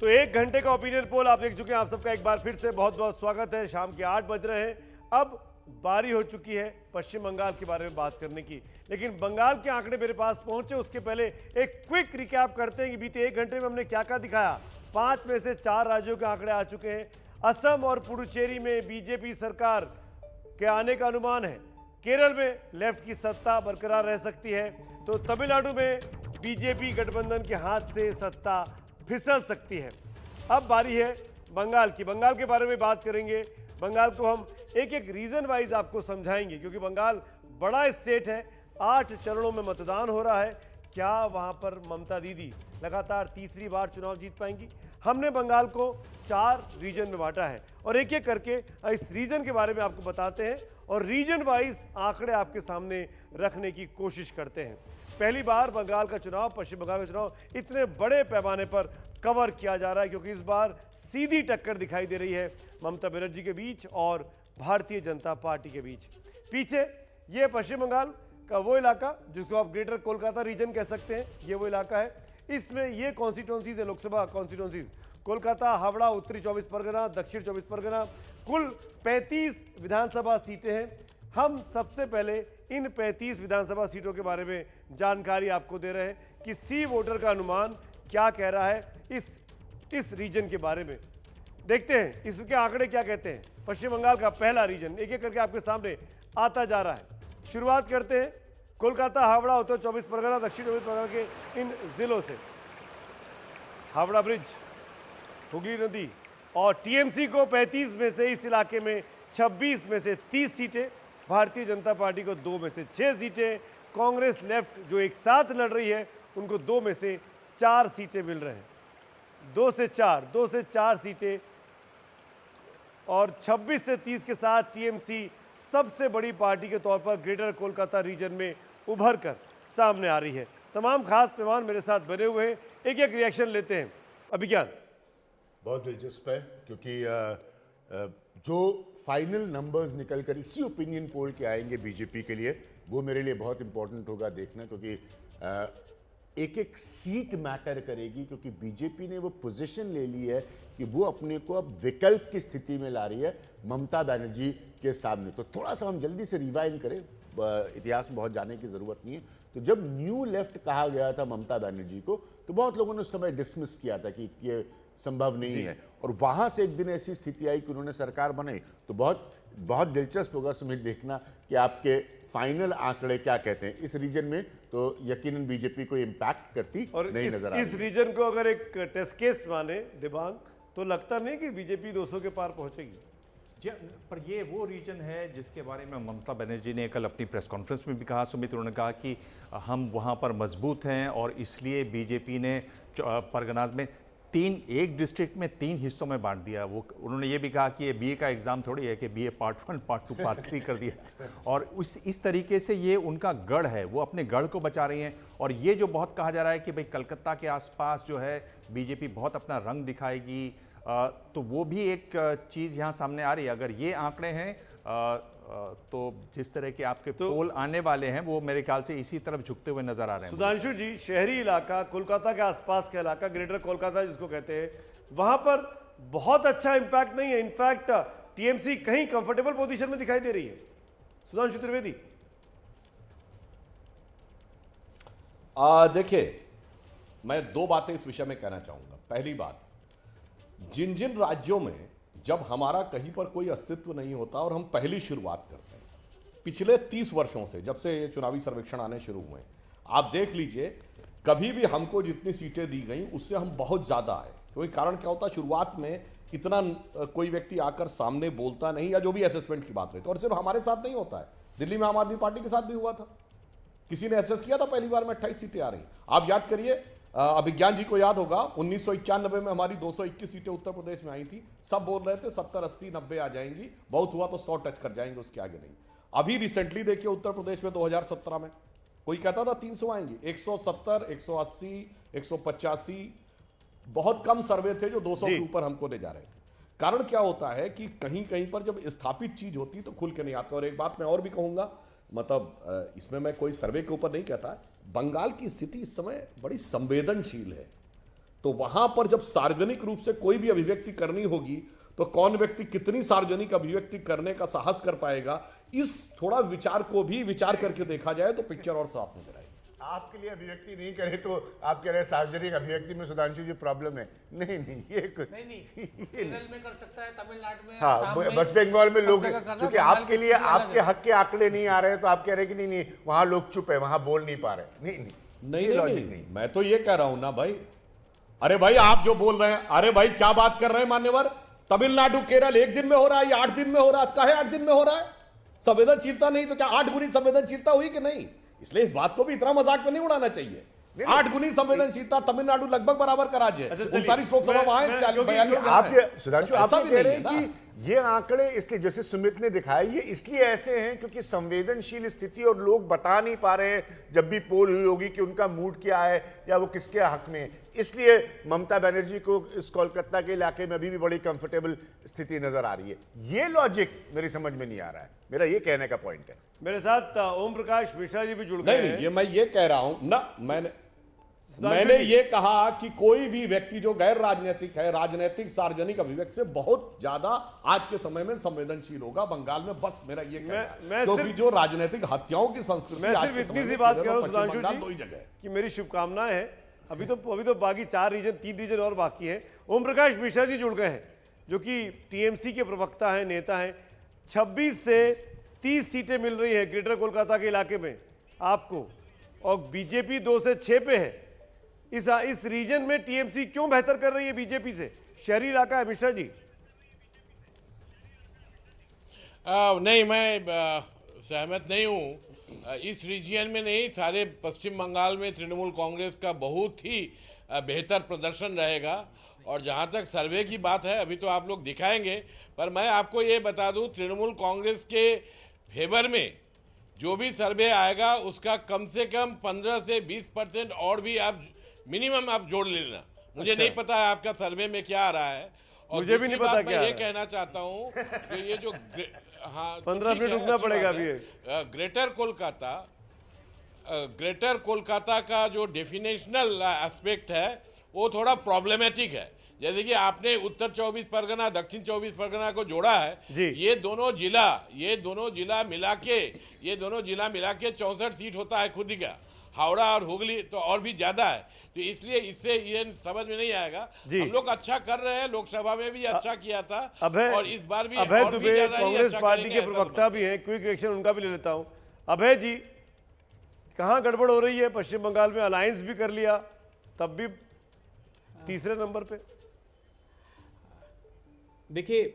तो 1 घंटे का ओपिनियन पोल आप देख चुके हैं। आप सबका एक बार फिर से बहुत बहुत स्वागत है। शाम के 8 बज रहे हैं। अब बारी हो चुकी है पश्चिम बंगाल के बारे में बात करने की, लेकिन बंगाल के आंकड़े मेरे पास पहुंचे उसके पहले एक क्विक रिकैप करते हैं कि बीते 1 घंटे में हमने क्या क्या दिखाया। 5 में से 4 राज्यों के आंकड़े आ चुके हैं। असम और पुडुचेरी में बीजेपी सरकार के आने का अनुमान है। केरल में लेफ्ट की सत्ता बरकरार रह सकती है, तो तमिलनाडु में बीजेपी गठबंधन के हाथ से सत्ता फिसल सकती है। अब बारी है बंगाल की। बंगाल के बारे में बात करेंगे। बंगाल को हम एक एक रीजन वाइज आपको समझाएंगे, क्योंकि बंगाल बड़ा स्टेट है। 8 चरणों में मतदान हो रहा है। क्या वहां पर ममता दीदी लगातार तीसरी बार चुनाव जीत पाएंगी? हमने बंगाल को 4 रीजन में बांटा है और एक एक करके इस रीजन के बारे में आपको बताते हैं और रीजन वाइज आंकड़े आपके सामने रखने की कोशिश करते हैं। पहली बार बंगाल का चुनाव, पश्चिम बंगाल का चुनाव इतने बड़े पैमाने पर कवर किया जा रहा है, क्योंकि इस बार सीधी टक्कर दिखाई दे रही है ममता बनर्जी के बीच और भारतीय जनता पार्टी के बीच। पीछे ये पश्चिम बंगाल का वो इलाका जिसको आप ग्रेटर कोलकाता रीजन कह सकते हैं, ये वो इलाका है। इसमें ये कॉन्स्टिट्यूंसीज है, लोकसभा कॉन्स्टिट्यूंसीज, कोलकाता, हावड़ा, उत्तरी 24 परगना, दक्षिण 24 परगना, कुल 35 विधानसभा सीटें हैं। हम सबसे पहले इन 35 विधानसभा सीटों के बारे में जानकारी आपको दे रहे हैं कि सी वोटर का अनुमान क्या कह रहा है इस रीजन के बारे में। देखते हैं इसके आंकड़े क्या कहते हैं। पश्चिम बंगाल का पहला रीजन एक एक करके आपके सामने आता जा रहा है। शुरुआत करते हैं कोलकाता, हावड़ा, उत्तर 24 परगना, दक्षिण 24 परगना के इन जिलों से। हावड़ा ब्रिज, हुगली नदी और टीएमसी को 35 में से, इस इलाके में 26 में से 30 सीटें, भारतीय जनता पार्टी को 2 में से 6 सीटें, कांग्रेस लेफ्ट जो एक साथ लड़ रही है उनको 2 में से 4 सीटें मिल रहे हैं। 2 से 4 सीटें और 26 से 30 के साथ टीएमसी सबसे बड़ी पार्टी के तौर पर ग्रेटर कोलकाता रीजन में उभर कर सामने आ रही है। तमाम खास मेहमान मेरे साथ बने हुए हैं, एक एक रिएक्शन लेते हैं। अभिज्ञान, बहुत दिलचस्प है क्योंकि जो फाइनल नंबर्स निकल कर इसी ओपिनियन पोल के आएंगे बीजेपी के लिए, वो मेरे लिए बहुत इंपॉर्टेंट होगा देखना, क्योंकि एक एक सीट मैटर करेगी। क्योंकि बीजेपी ने वो पोजीशन ले ली है कि वो अपने को अब विकल्प की स्थिति में ला रही है ममता बनर्जी के सामने। तो थोड़ा सा हम जल्दी से रिवाइंड करें, इतिहास में बहुत जाने की जरूरत नहीं है। तो जब न्यू लेफ्ट कहा गया था ममता बनर्जी को, तो बहुत लोगों ने उस समय डिसमिस किया था कि ये संभव नहीं है, और वहां से एक दिन ऐसी स्थिति आई कि उन्होंने सरकार बनाई। तो बहुत बहुत दिलचस्प होगा सुमित देखना कि आपके फाइनल आंकड़े क्या कहते हैं इस रीजन में। तो यकीनन बीजेपी को इम्पैक्ट करती और नहीं नजर आ रही। इस रीजन को अगर एक टेस्ट केस माने दिबांग, तो लगता नहीं कि बीजेपी 200 के पार पहुंचेगी। जी, पर ये वो रीजन है जिसके बारे में ममता बनर्जी ने कल अपनी प्रेस कॉन्फ्रेंस में भी कहा। सुमित, उन्होंने कहा कि हम वहाँ पर मजबूत हैं और इसलिए बीजेपी ने परगनाज में एक डिस्ट्रिक्ट में 3 हिस्सों में बांट दिया। वो उन्होंने ये भी कहा कि ये बीए का एग्जाम थोड़ी है कि बीए पार्ट 1, पार्ट 2, पार्ट 3 कर दिया। और इस तरीके से ये उनका गढ़ है, वो अपने गढ़ को बचा रही हैं। और ये जो बहुत कहा जा रहा है कि भाई कलकत्ता के आसपास जो है बीजेपी बहुत अपना रंग दिखाएगी, तो वो भी एक चीज़ यहाँ सामने आ रही है। अगर ये आंकड़े हैं तो जिस तरह के आपके पोल आने वाले हैं वो मेरे ख्याल से इसी तरफ झुकते हुए नजर आ रहे हैं। सुधांशु जी, शहरी इलाका, कोलकाता के आसपास का इलाका, ग्रेटर कोलकाता जिसको कहते हैं, वहां पर बहुत अच्छा इंपैक्ट नहीं है। इनफैक्ट टीएमसी कहीं कंफर्टेबल पोजीशन में दिखाई दे रही है। सुधांशु त्रिवेदी, देखिए, मैं 2 बातें इस विषय में कहना चाहूंगा। पहली बात, जिन जिन राज्यों में जब हमारा कहीं पर कोई अस्तित्व नहीं होता और हम पहली शुरुआत करते हैं, पिछले 30 वर्षों से जब से ये चुनावी सर्वेक्षण आने शुरू हुए, आप देख लीजिए, कभी भी हमको जितनी सीटें दी गई उससे हम बहुत ज्यादा आए। क्योंकि कारण क्या होता, शुरुआत में इतना कोई व्यक्ति आकर सामने बोलता नहीं, या जो भी असेसमेंट की बात रही। और सिर्फ हमारे साथ नहीं होता है, दिल्ली में आम आदमी पार्टी के साथ भी हुआ था। किसी ने एसेस किया था पहली बार में 28 सीटें आ रही। आप याद करिए, अभिज्ञान जी को याद होगा 1991 में हमारी 221 सीटें उत्तर प्रदेश में आई थी। सब बोल रहे थे 70, 80, 90 आ जाएंगी, बहुत हुआ तो 100 टच कर जाएंगे, उसके आगे नहीं। अभी रिसेंटली देखिए उत्तर प्रदेश में 2017 में कोई कहता था 300 आएंगे, 170, 180, 185, बहुत कम सर्वे थे जो 200 के ऊपर हमको ले जा रहे थे। कारण क्या होता है कि कहीं कहीं पर जब स्थापित चीज होती तो खुल के नहीं आती। और एक बात मैं और भी कहूंगा, मतलब इसमें मैं कोई सर्वे के ऊपर नहीं कहता, बंगाल की स्थिति इस समय बड़ी संवेदनशील है। तो वहां पर जब सार्वजनिक रूप से कोई भी अभिव्यक्ति करनी होगी तो कौन व्यक्ति कितनी सार्वजनिक अभिव्यक्ति करने का साहस कर पाएगा, इस थोड़ा विचार को भी विचार करके देखा जाए तो पिक्चर और साफ नजर आएगी। आपके लिए अभिव्यक्ति नहीं करे तो आप कह रहे हैं सार्वजनिक अभिव्यक्ति में सुधांशु जी प्रॉब्लम है। नहीं ये कुछ नहीं केरल में कर सकता है, तमिलनाडु में, हाँ, असम में, वेस्ट बंगाल में लोग, सब जगह कर रहा है। क्योंकि बंगाल आपके की लिए स्थिति अलग आपके है। हक के आंकड़े नहीं आ रहे हैं तो आप कह रहे हैं कि नहीं वहां लोग चुप है, वहां बोल नहीं पा रहे। नहीं ये नहीं, लॉजिक नहीं मैं तो ये कह रहा हूं ना भाई, अरे भाई आप जो बोल रहे हैं, अरे भाई क्या बात कर रहे हैं मान्यवर, तमिलनाडु केरल 1 दिन में हो रहा है या 8 दिन में हो रहा है? काहे 8 दिन में हो रहा है? संवेदनशीलता नहीं तो क्या 8 गुनी संवेदनशीलता हुई कि नहीं? इसलिए इस बात को भी इतना मजाक में नहीं उड़ाना चाहिए। 8 गुनी संवेदनशीलता, तमिलनाडु लगभग बराबर का राज्य है, 39 लोकसभा वहां है, 42 आप सुधांशु आप ऐसा ये भी कह नहीं रहे है हैं ना। कि ये आंकड़े इसलिए जैसे सुमित ने दिखाया ये इसलिए ऐसे हैं क्योंकि संवेदनशील स्थिति और लोग बता नहीं पा रहे हैं जब भी पोल हुई होगी कि उनका मूड क्या है या वो किसके हक में है। इसलिए ममता बनर्जी को इस कोलकाता के इलाके में अभी भी बड़ी कंफर्टेबल स्थिति नजर आ रही है। ये लॉजिक मेरी समझ में नहीं आ रहा है, मेरा ये कहने का पॉइंट है। मेरे साथ ओम प्रकाश मिश्रा जी भी जुड़ गए नहीं हैं। ये मैं ये कह रहा हूं ना, मैंने ये कहा कि कोई भी व्यक्ति जो गैर राजनीतिक है, राजनीतिक सार्वजनिक अभिव्यक्ति से बहुत ज्यादा आज के समय में संवेदनशील होगा बंगाल में, बस मेरा ये कहना है। क्योंकि जो राजनीतिक हत्याओं की संस्कृति मैं आज सिर्फ के समय इतनी सी में बात केरल कह रहा और हूं पश्चिम सुधांशु बंगाल जी दो ही जगह है। कि मेरी शुभकामनाएं हैं। अभी तो बाकी 4 रीजन, 3 रीजन और बाकी है। ओम प्रकाश मिश्रा जी जुड़ गए हैं जो कि टीएमसी के प्रवक्ता हैं, नेता हैं। 26 से 30 सीटें मिल रही है ग्रेटर कोलकाता के इलाके में आपको, और बीजेपी 2 से 6 पे है। इस रीजन में टीएमसी क्यों बेहतर कर रही है बीजेपी से? शहरी इलाका है मिश्रा जी। नहीं, मैं सहमत नहीं हूँ। इस रीजन में नहीं, सारे पश्चिम बंगाल में तृणमूल कांग्रेस का बहुत ही बेहतर प्रदर्शन रहेगा। और जहाँ तक सर्वे की बात है, अभी तो आप लोग दिखाएंगे, पर मैं आपको ये बता दूँ, तृणमूल कांग्रेस के फेवर में जो भी सर्वे आएगा उसका कम से कम 15 से 20% और भी आप मिनिमम आप जोड़ लेना। मुझे नहीं पता है आपका सर्वे में क्या आ रहा है। और मुझे भी नहीं पता क्या मैं ये कहना चाहता हूँ कि ये जो 15 मिनट रुकना पड़ेगा अभी। ग्रेटर कोलकाता का जो डेफिनेशनल एस्पेक्ट है वो थोड़ा प्रॉब्लमैटिक है। जैसे कि आपने उत्तर 24 परगना, दक्षिण 24 परगना को जोड़ा है, ये दोनों जिला मिला के 64 सीट होता है खुद ही का। हावड़ा और हुगली तो और भी ज्यादा है, तो इसलिए इससे ये समझ में नहीं आएगा। हम लोग अच्छा कर रहे हैं, लोकसभा में भी अच्छा किया था और इस बार भी अभय और भी दुबे ज्यादा ही कांग्रेस अच्छा पार्टी करेंगे, के प्रवक्ता भी हैं, क्विक रिएक्शन उनका भी ले लेता हूं। अभय जी, कहां गड़बड़ हो रही है? पश्चिम बंगाल में अलायंस भी कर लिया, तब भी तीसरे नंबर पे। देखिए,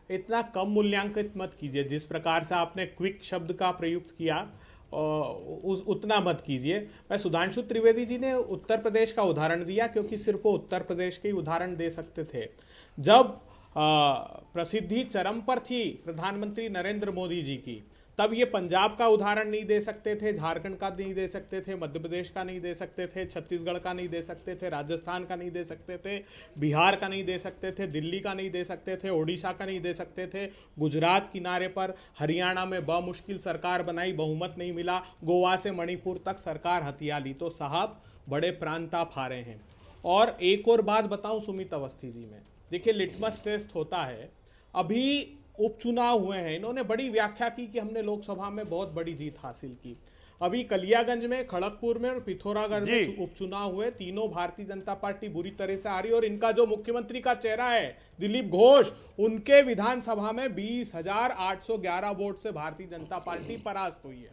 इतना कम मूल्यांकित मत कीजिए। जिस प्रकार से आपने क्विक शब्द का प्रयुक्त किया उतना मत कीजिए। मैं सुधांशु त्रिवेदी जी ने उत्तर प्रदेश का उदाहरण दिया क्योंकि सिर्फ वो उत्तर प्रदेश के ही उदाहरण दे सकते थे। जब प्रसिद्धि चरम पर थी प्रधानमंत्री नरेंद्र मोदी जी की, तब ये पंजाब का उदाहरण नहीं दे सकते थे, झारखंड का नहीं दे सकते थे, मध्य प्रदेश का नहीं दे सकते थे, छत्तीसगढ़ का नहीं दे सकते थे, राजस्थान का नहीं दे सकते थे, बिहार का नहीं दे सकते थे, दिल्ली का नहीं दे सकते थे, ओडिशा का नहीं दे सकते थे, गुजरात किनारे पर, हरियाणा में बमुश्किल सरकार बनाई, बहुमत नहीं मिला, गोवा से मणिपुर तक सरकार हथिया ली। तो साहब बड़े प्रांत आप हारे हैं। और एक और बात बताऊं सुमित अवस्थी जी में, देखिए लिटमस टेस्ट होता है। अभी उपचुनाव हुए हैं, इन्होंने बड़ी व्याख्या की कि हमने लोकसभा में बहुत बड़ी जीत हासिल की। अभी कलियागंज में, खड़गपुर में और पिथौरागढ़ में उपचुनाव हुए, तीनों भारतीय जनता पार्टी बुरी तरह से आ रही है। और इनका जो मुख्यमंत्री का चेहरा है दिलीप घोष, उनके विधानसभा में 20,811 वोट से भारतीय जनता पार्टी परास्त हुई है।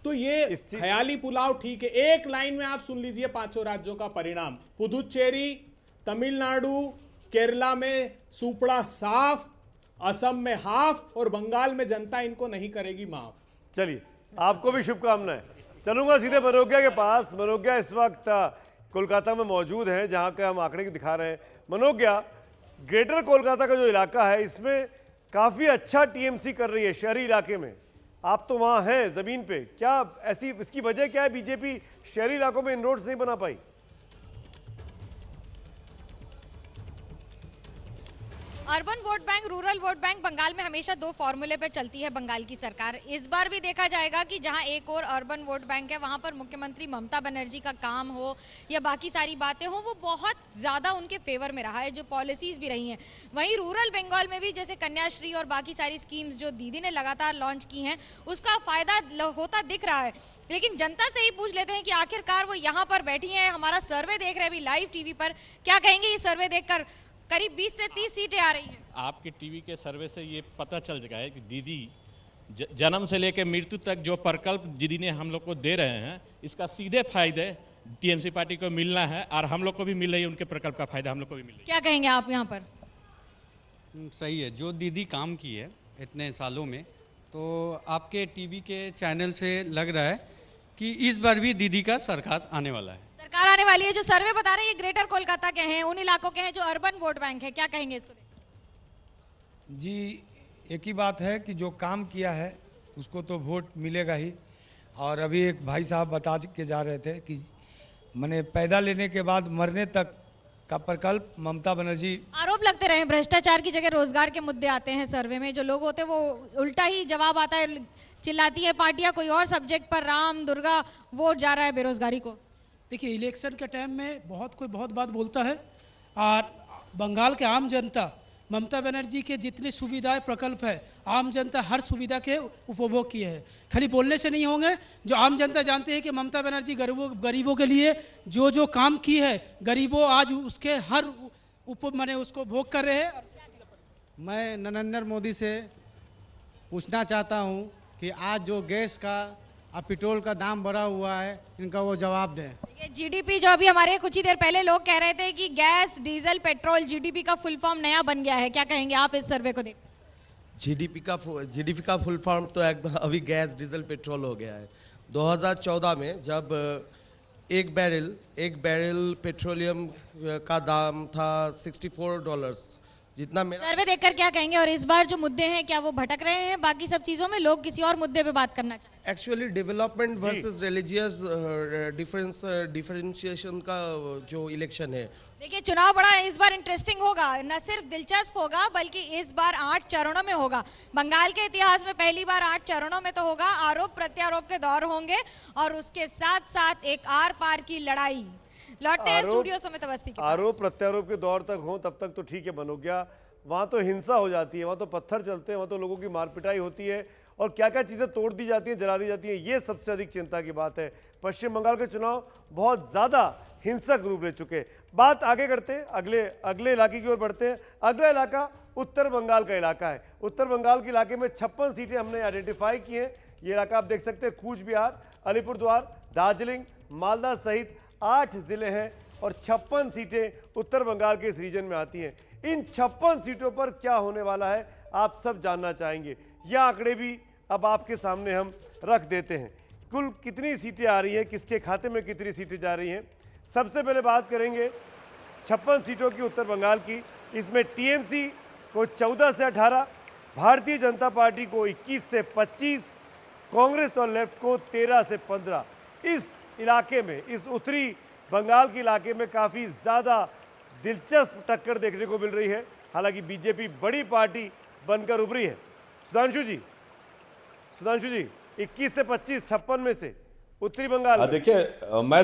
तो ये ख्याली पुलाव ठीक है। एक लाइन में आप सुन लीजिए 5 राज्यों का परिणाम। पुदुचेरी, तमिलनाडु, केरला में सुपड़ा साफ, असम में हाफ और बंगाल में जनता इनको नहीं करेगी माफ। चलिए, आपको भी शुभकामनाएं। चलूंगा सीधे मनोज्ञा के पास। मनोज्ञा इस वक्त कोलकाता में मौजूद हैं, जहां के हम आंकड़े दिखा रहे हैं। मनोज्ञा, ग्रेटर कोलकाता का जो इलाका है इसमें काफी अच्छा टीएमसी कर रही है शहरी इलाके में। आप तो वहां हैं जमीन पे, क्या ऐसी इसकी वजह क्या है? बीजेपी शहरी इलाकों में इनरोड्स नहीं बना पाई? Urban vote bank, rural vote bank, Bengal में हमेशा दो फॉर्मूले पे चलती है बंगाल की सरकार। इस बार भी देखा जाएगा कि जहां एक और अर्बन वोट बैंक है, वहां पर मुख्यमंत्री ममता बनर्जी का काम हो या बाकी सारी बातें हो, वो बहुत ज्यादा उनके फेवर में रहा है, जो पॉलिसीज भी रही हैं। वहीं रूरल बंगाल में भी जैसे कन्याश्री और बाकी सारी स्कीम्स जो दीदी ने लगातार लॉन्च की हैं, उसका फायदा होता दिख रहा है। लेकिन जनता से ही पूछ लेते हैं कि आखिरकार वो यहाँ पर बैठी हैं, हमारा सर्वे देख रहे हैं अभी लाइव टीवी पर, क्या कहेंगे ये सर्वे देखकर? करीब 20 से 30 सीटें आ रही हैं। आपके टीवी के सर्वे से ये पता चल चुका है कि दीदी जन्म से लेकर मृत्यु तक जो प्रकल्प दीदी ने हम लोग को दे रहे हैं, इसका सीधे फायदे टीएमसी पार्टी को मिलना है और हम लोग को भी मिल रही है, उनके प्रकल्प का फायदा हम लोग को भी मिल रही है। क्या कहेंगे आप यहाँ पर? सही है, जो दीदी काम की है इतने सालों में, तो आपके टीवी के चैनल से लग रहा है कि इस बार भी दीदी का सरकार आने वाला है। सरकार आने वाली है। जो सर्वे बता रहे हैं ये ग्रेटर कोलकाता के हैं, उन इलाकों के हैं जो अर्बन वोट बैंक है, क्या कहेंगे इसको? जी, एक ही बात है कि जो काम किया है उसको तो वोट मिलेगा ही। और अभी एक भाई साहब बता के जा रहे थे कि मैंने पैदा लेने के बाद मरने तक का प्रकल्प ममता बनर्जी। आरोप लगते रहे भ्रष्टाचार की जगह रोजगार के मुद्दे आते हैं सर्वे में, जो लोग होते हैं वो उल्टा ही जवाब आता है, चिल्लाती है पार्टियां कोई और सब्जेक्ट पर, राम दुर्गा, वोट जा रहा है बेरोजगारी को। देखिए, इलेक्शन के टाइम में कोई बहुत बात बोलता है, और बंगाल के आम जनता ममता बनर्जी के जितने सुविधाएं प्रकल्प है, आम जनता हर सुविधा के उपभोग किए हैं। खाली बोलने से नहीं होंगे, जो आम जनता जानते हैं कि ममता बनर्जी गरीबों के लिए जो जो काम की है, गरीबों आज उसके हर उसको भोग कर रहे हैं। मैं नरेंद्र मोदी से पूछना चाहता हूं कि आज जो गैस का और पेट्रोल का दाम बढ़ा हुआ है, इनका वो जवाब दें। जीडीपी, जो अभी हमारे कुछ ही देर पहले लोग कह रहे थे कि गैस, डीजल, पेट्रोल, जीडीपी का फुल फॉर्म नया बन गया है, क्या कहेंगे आप इस सर्वे को देख? जीडीपी का फुल फॉर्म तो एकदम अभी गैस, डीजल, पेट्रोल हो गया है। 2014 में जब एक बैरल पेट्रोलियम का दाम था $64, जितना मेरा सर्वे देखकर क्या कहेंगे? और इस बार जो मुद्दे हैं, क्या वो भटक रहे हैं बाकी सब चीजों में? लोग किसी और मुद्दे पे बात करना चाहते हैं। Actually development versus religious differentiation का जो इलेक्शन है। देखिए, चुनाव बड़ा इस बार इंटरेस्टिंग होगा, न सिर्फ दिलचस्प होगा बल्कि इस बार 8 चरणों में होगा। बंगाल के इतिहास में पहली बार 8 चरणों में तो होगा। आरोप प्रत्यारोप के दौर होंगे और उसके साथ साथ एक आर पार की लड़ाई। लौटते हैं स्टूडियो समेत अवस्थी के। आरोप प्रत्यारोप के दौर तक हो तब तक तो ठीक है, बनो गया। वहां तो हिंसा हो जाती है, वहां तो पत्थर चलते हैं, वहां तो लोगों की मार पिटाई होती है और क्या क्या चीजें तोड़ दी जाती हैं, जला दी जाती हैं। ये सबसे अधिक चिंता की बात है। पश्चिम बंगाल के चुनाव बहुत ज्यादा हिंसक रूप ले चुके। बात आगे करते हैं, अगले इलाके की ओर बढ़ते हैं। अगला इलाका उत्तर बंगाल का इलाका है। उत्तर बंगाल के इलाके में 56 सीटें हमने आइडेंटिफाई की हैं। ये इलाका आप देख सकते हैं, कूच बिहार, अलीपुरद्वार, दार्जिलिंग, मालदा सहित 8 जिले हैं और 56 सीटें उत्तर बंगाल के इस रीजन में आती हैं। इन 56 सीटों पर क्या होने वाला है आप सब जानना चाहेंगे। यह आंकड़े भी अब आपके सामने हम रख देते हैं। कुल कितनी सीटें आ रही हैं, किसके खाते में कितनी सीटें जा रही हैं। सबसे पहले बात करेंगे 56 सीटों की उत्तर बंगाल की। इसमें टीएमसी को 14 से 18, भारतीय जनता पार्टी को 21 से 25, कांग्रेस और लेफ्ट को 13 से 15। इस इलाके में, इस उत्तरी बंगाल के इलाके में काफ़ी ज़्यादा दिलचस्प टक्कर देखने को मिल रही है। हालांकि बीजेपी बड़ी पार्टी बनकर उभरी है। सुधांशु जी 21 से 25, 56 में से उत्तरी बंगाल। देखिए, मैं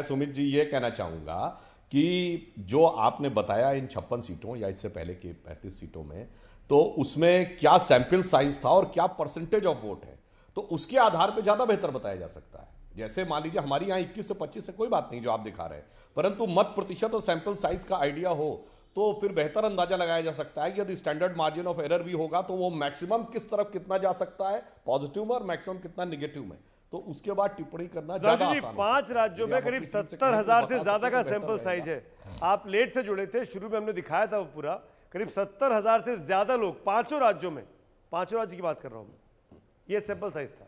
सुमित जी ये कहना चाहूंगा कि जो आपने बताया इन 56 सीटों या इससे पहले के 35 सीटों में, तो उसमें क्या सैंपल साइज था और क्या परसेंटेज ऑफ वोट है, तो उसके आधार पर ज्यादा बेहतर बताया जा सकता है। जैसे मान लीजिए हमारी यहाँ 21 से 25 से कोई बात नहीं जो आप दिखा रहे हैं, परंतु मत प्रतिशत और सैंपल साइज का आइडिया हो तो फिर बेहतर अंदाजा लगाया जा सकता है कि यदि स्टैंडर्ड मार्जिन ऑफ एरर भी होगा तो वो मैक्सिमम किस तरफ कितना जा सकता है पॉजिटिव में और मैक्सिमम कितना निगेटिव में, तो उसके बाद टिप्पणी करना ज्यादा आसान है। 5 राज्यों में करीब 70,000 से ज्यादा का सैंपल साइज है। आप लेट से जुड़े थे, शुरू में हमने दिखाया था वो पूरा, करीब 70,000 से ज्यादा लोग 5 राज्यों में, 5 राज्य की बात कर रहा हूं मैं, ये सैंपल साइज था।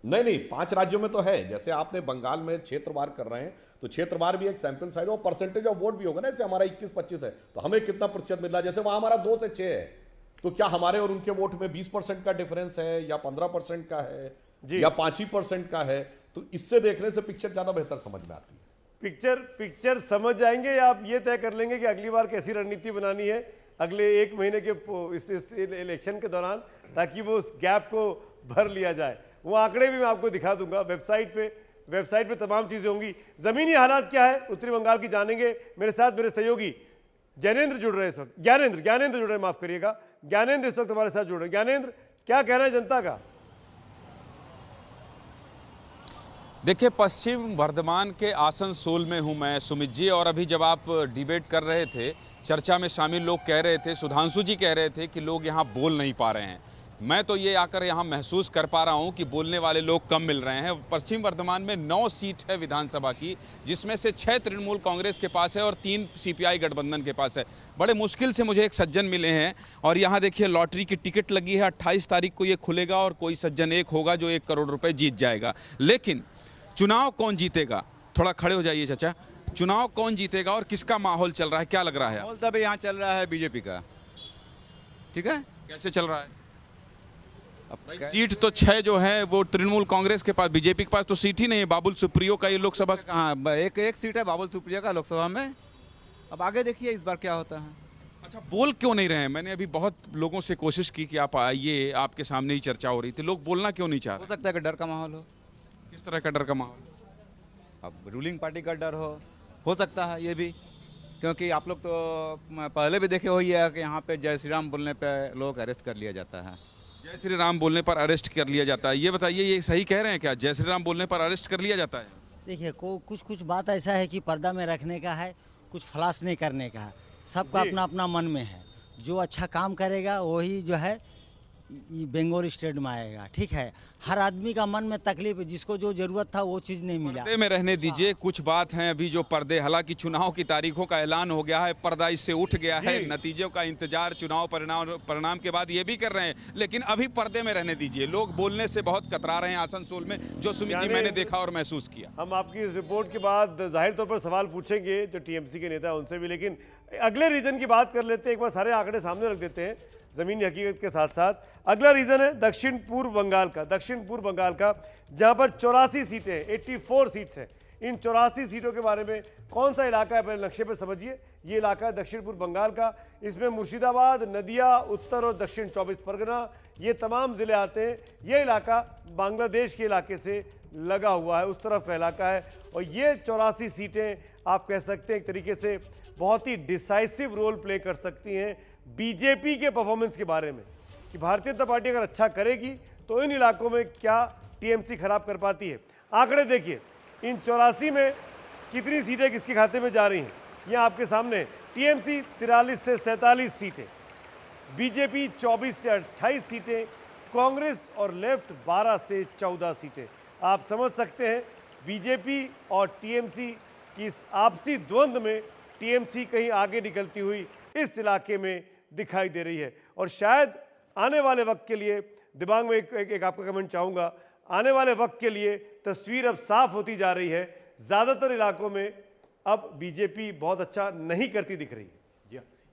नहीं, 5 राज्यों में तो है। जैसे आपने बंगाल में क्षेत्रवार कर रहे हैं तो क्षेत्रवार भी एक सैंपल साइज और परसेंटेज ऑफ वोट भी होगा ना। जैसे हमारा 21-25 है तो हमें कितना प्रतिशत मिल रहा है, जैसे वहां हमारा 2 से 6 है, तो क्या हमारे और उनके वोट में 20% का डिफरेंस है या 15% का है या 5% का है, तो इससे देखने से पिक्चर ज्यादा बेहतर समझ में आती है। पिक्चर समझ जाएंगे या आप ये तय कर लेंगे कि अगली बार कैसी रणनीति बनानी है अगले 1 महीने के इस इलेक्शन के दौरान, ताकि वो उस गैप को भर लिया जाए। वो आंकड़े भी मैं आपको दिखा दूंगा वेबसाइट पे तमाम चीजें होंगी। जमीनी हालात क्या है उत्तरी बंगाल की जानेंगे। मेरे साथ मेरे सहयोगी ज्ञानेंद्र जुड़ रहे हैं इस वक्त। ज्ञानेंद्र जुड़ रहे हैं, माफ करिएगा। ज्ञानेंद्र इस वक्त हमारे साथ जुड़ रहे हैं। ज्ञानेंद्र, क्या कहना है जनता का? देखिए, पश्चिम बर्धमान के आसनसोल में हूं मैं सुमित जी, और अभी जब आप डिबेट कर रहे थे, चर्चा में शामिल लोग कह रहे थे, सुधांशु जी कह रहे थे कि लोग यहां बोल नहीं पा रहे हैं। मैं तो ये आकर यहां महसूस कर पा रहा हूं कि बोलने वाले लोग कम मिल रहे हैं। पश्चिम बर्धमान में 9 सीट है विधानसभा की, जिसमें से 6 तृणमूल कांग्रेस के पास है और 3 सीपीआई गठबंधन के पास है। बड़े मुश्किल से मुझे एक सज्जन मिले हैं, और यहाँ देखिए लॉटरी की टिकट लगी है। 28 तारीख को ये खुलेगा और कोई सज्जन एक होगा जो 1 करोड़ रुपये जीत जाएगा। लेकिन चुनाव कौन जीतेगा? थोड़ा खड़े हो जाइए चाचा। चुनाव कौन जीतेगा और किसका माहौल चल रहा है, क्या लग रहा है? माहौल तब यहाँ चल रहा है बीजेपी का। ठीक है, कैसे चल रहा है? अब सीट तो 6 जो है वो तृणमूल कांग्रेस के पास, बीजेपी के पास तो सीट ही नहीं है। बाबुल सुप्रियो का ये लोकसभा कहाँ, एक सीट है बाबुल सुप्रियो का लोकसभा में। अब आगे देखिए इस बार क्या होता है। अच्छा, बोल क्यों नहीं रहे हैं? मैंने अभी बहुत लोगों से कोशिश की कि आप आइए, आपके सामने ही चर्चा हो रही थी, लोग बोलना क्यों नहीं चाह रहे? हो सकता है कि डर का माहौल हो। किस तरह का डर का माहौल? अब रूलिंग पार्टी का डर हो सकता है ये भी, क्योंकि आप लोग तो पहले भी देखे हो ही है कि यहाँ पे जय श्री राम बोलने पे लोग अरेस्ट कर लिया जाता है। जय श्री राम बोलने पर अरेस्ट कर लिया जाता है, ये बताइए, ये सही कह रहे हैं क्या? जय श्री राम बोलने पर अरेस्ट कर लिया जाता है? देखिए, कुछ बात ऐसा है कि पर्दा में रखने का है, कुछ फ्लाश नहीं करने का है। सबका अपना अपना मन में है। जो अच्छा काम करेगा वही जो है बेंगोल स्टेट में आएगा। ठीक है, हर आदमी का मन में तकलीफ है, जिसको जो जरूरत था वो चीज़ नहीं मिला। पर्दे में रहने दीजिए, कुछ बात है अभी जो पर्दे, हालांकि चुनाव की तारीखों का ऐलान हो गया है, पर्दा इससे उठ गया है, नतीजों का इंतजार चुनाव परिणाम के बाद ये भी कर रहे हैं, लेकिन अभी पर्दे में रहने दीजिए। लोग बोलने से बहुत कतरा रहे हैं आसनसोल में, जो सुमित जी मैंने देखा और महसूस किया। हम आपकी इस रिपोर्ट के बाद जाहिर तौर पर सवाल पूछेंगे जो टीएमसी के नेता हैं उनसे भी, लेकिन अगले रीजन की बात कर लेते हैं। एक बार सारे आंकड़े सामने रख देते हैं जमीनी हकीकत के साथ साथ। अगला रीजन है दक्षिण पूर्व बंगाल का, जहां पर 84 सीटें, 84 सीट्स हैं। इन 84 सीटों के बारे में कौन सा इलाका है पहले नक्शे पे समझिए। ये इलाका है दक्षिण पूर्व बंगाल का। इसमें मुर्शिदाबाद, नदिया, उत्तर और दक्षिण 24 परगना, ये तमाम जिले आते हैं। ये इलाका बांग्लादेश के इलाके से लगा हुआ है, उस तरफ का इलाका है। और ये 84 सीटें आप कह सकते हैं एक तरीके से बहुत ही डिसाइसिव रोल प्ले कर सकती हैं बीजेपी के परफॉर्मेंस के बारे में, कि भारतीय जनता पार्टी अगर अच्छा करेगी तो इन इलाकों में क्या टीएमसी खराब कर पाती है। आंकड़े देखिए, इन 84 में कितनी सीटें किसके खाते में जा रही हैं, यह आपके सामने। टीएमसी 43 से 47 सीटें, बीजेपी 24 से 28 सीटें, कांग्रेस और लेफ्ट 12 से 14 सीटें। आप समझ सकते हैं बीजेपी और टीएमसी की इस आपसी द्वंद्व में टीएमसी कहीं आगे निकलती हुई इस इलाके में दिखाई दे रही है। और शायद आने वाले वक्त के लिए, दिमाग में एक आपका कमेंट चाहूँगा, आने वाले वक्त के लिए तस्वीर अब साफ होती जा रही है। ज़्यादातर इलाकों में अब बीजेपी बहुत अच्छा नहीं करती दिख रही है।